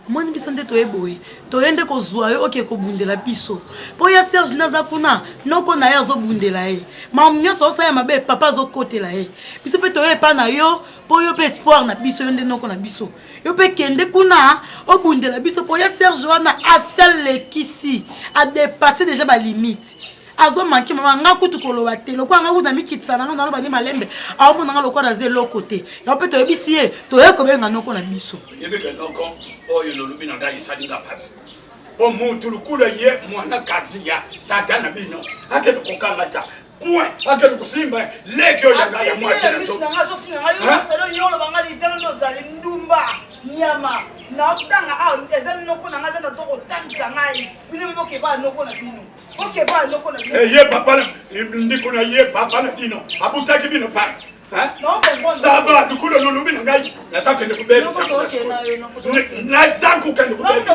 mwani biso nde toyeboye toyende kozwa ye oke kobundela biso mpo ya serge naza kuna noko na ye azobundela ye mamu nyonso osala ya mabe papa azokotela ye biso mpe toyo epa na yo mpo yo mpe espoir na biso yo nde noko na biso yo mpe kende kuna obundela biso mpo ya serge wana asalekisi adepasse déjà balimite azomanke mama nga kutu koloba te lokola nga kutu na mikitisa na nga naloba nde malembe aomona nga lokola aza eloko te yango mpe toyebisi ye toye kobenga noko na biso yebike noko oyo lolubi na ngai esalinga mpasi po mutu lukula ye mwana kazi ya tata na bino akende kokangata point akende kusimba leki oyo yanga ya mwasi na nzoto ndumba nyama na otanga awa eza noko na nga eza na to kotangisa ngai bino mpe bokeba noko na bino okeba noko na bino ye papa ndiko na ye papa na bino abutaki bino pa ça va lukula lolubi na ngai nazakende kubebisa nazangu kende kubebisa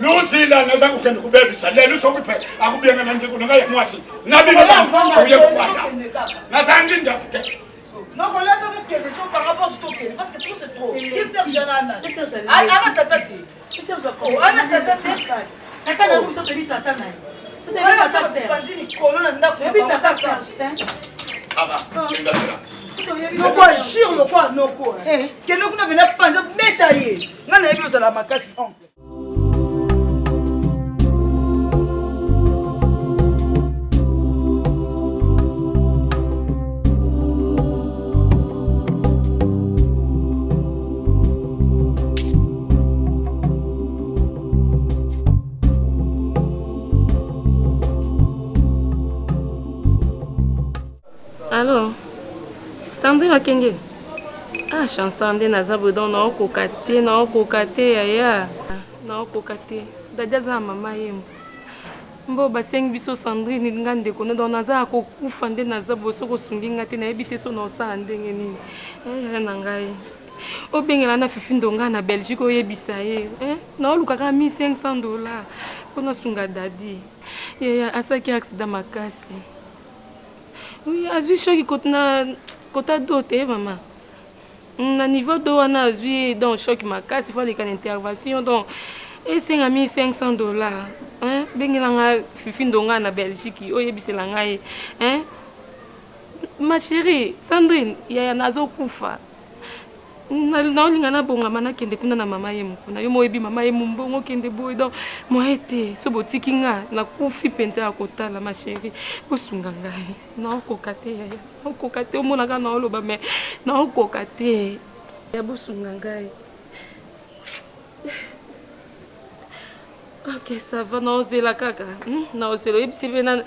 nuzila nazangu kende kubebisa lelo sokupe akubianga na ndiko na ngai ya mwasi nabino bakuye kupanda nazangi ndakute noko leta mokende sokanga mposo tokende parce que trop c'est trop kiserge ana tata te ana tata te tata na biso toyebi tata na ye panzi likolo na ndako noko agir lokwa noko kende kuna bena panza beta ye nga nayebi ozala makasi oncle Alors, Sandrine Makenge. Ah, chanson de Nazabodon, na okokate, yaya. Na okokate. Dajaza mama yemu. Mbo baseng biso Sandrine ngande kono don naza kokufa nde nazabo soko sunginga te na ebite so no sa ndenge nini. Na ngai. Obengela na fifi ndonga na Belgique oyebisa ye. Na olukaka $1500 pona sunga dadi. Yaya asaki accident makasi. Oui, azwi choc kota dote maman. Na niveau do wana azwi donc choc makasi faut les intervention donc et c'est $1500 hein bengela nga fifi ndonga na Belgique oyebisela ngai hein ma chérie Sandrine ya nazo kufa na olinga na bonga mana kende kuna na mama ye mukuna yo moyebi mama ye mbongo kende boy donc moete so botiki nga na kufi penza ya kotala ma chérie bosunga ngai na okokate ya okokate omona ka na oloba mais na okokate ya bosunga ngai. Ok, ça va, na ozela kaka. Na ozela yebisi pe na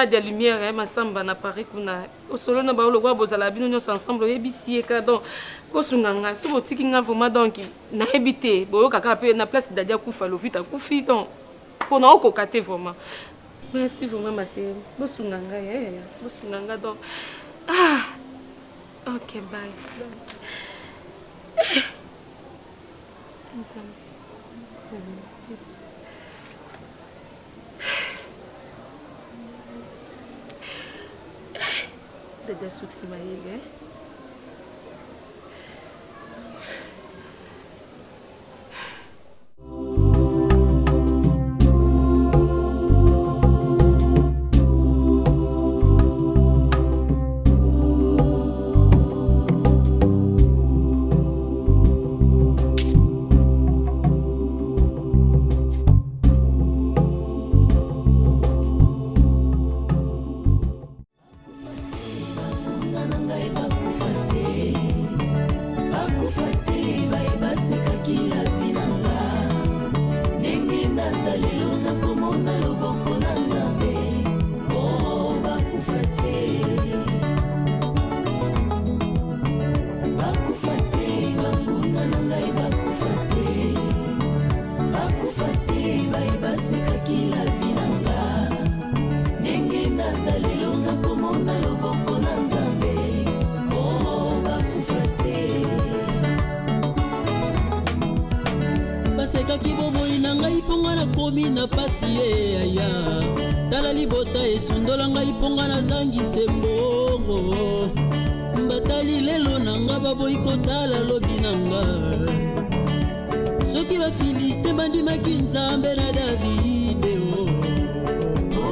de lumière ya masamba na Paris kuna. Osolo na ba olokwa bozala bino nyonso ensemble yebisi ye ka donc bosunga nga so botiki nga vraiment donc na ebité boyo kaka pe na place dadia kufa lo vita kufi donc pona okokate vraiment. Merci vraiment ma chérie. Bosunga nga bosunga nga donc ah. OK, bye. Dada suksi maile. nakomi na pasi ye aya tala libota esundola ngai mponga nazangise mbongo batali lelo nanga baboyi kotala lobi nanga soki bafiliste bandimaki nzambe na davide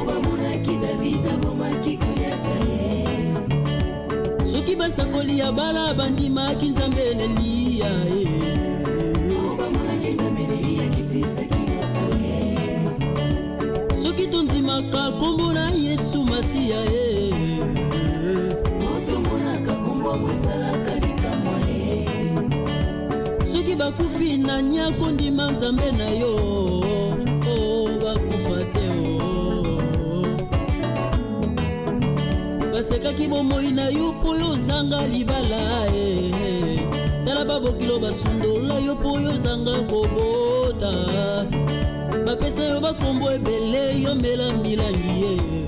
bamonaki davide abomaki Goliata ye soki basakoli ya bala bandimaki nzambe na Eliya bamonaki nzambe na Eliya kitisaki moto ye soki tondimaka kombo na Yesu Masiya ye moto monaka kombo mosalaka likamwa ye soki bakufi na nyako ndima nzambe na yo bakufa te basekaki bomoi na yo mpo yo ozanga libala tala babokilo basundola yo mpo yo ozanga kobota bapesa yo bakombo ebele yo mela milangi ye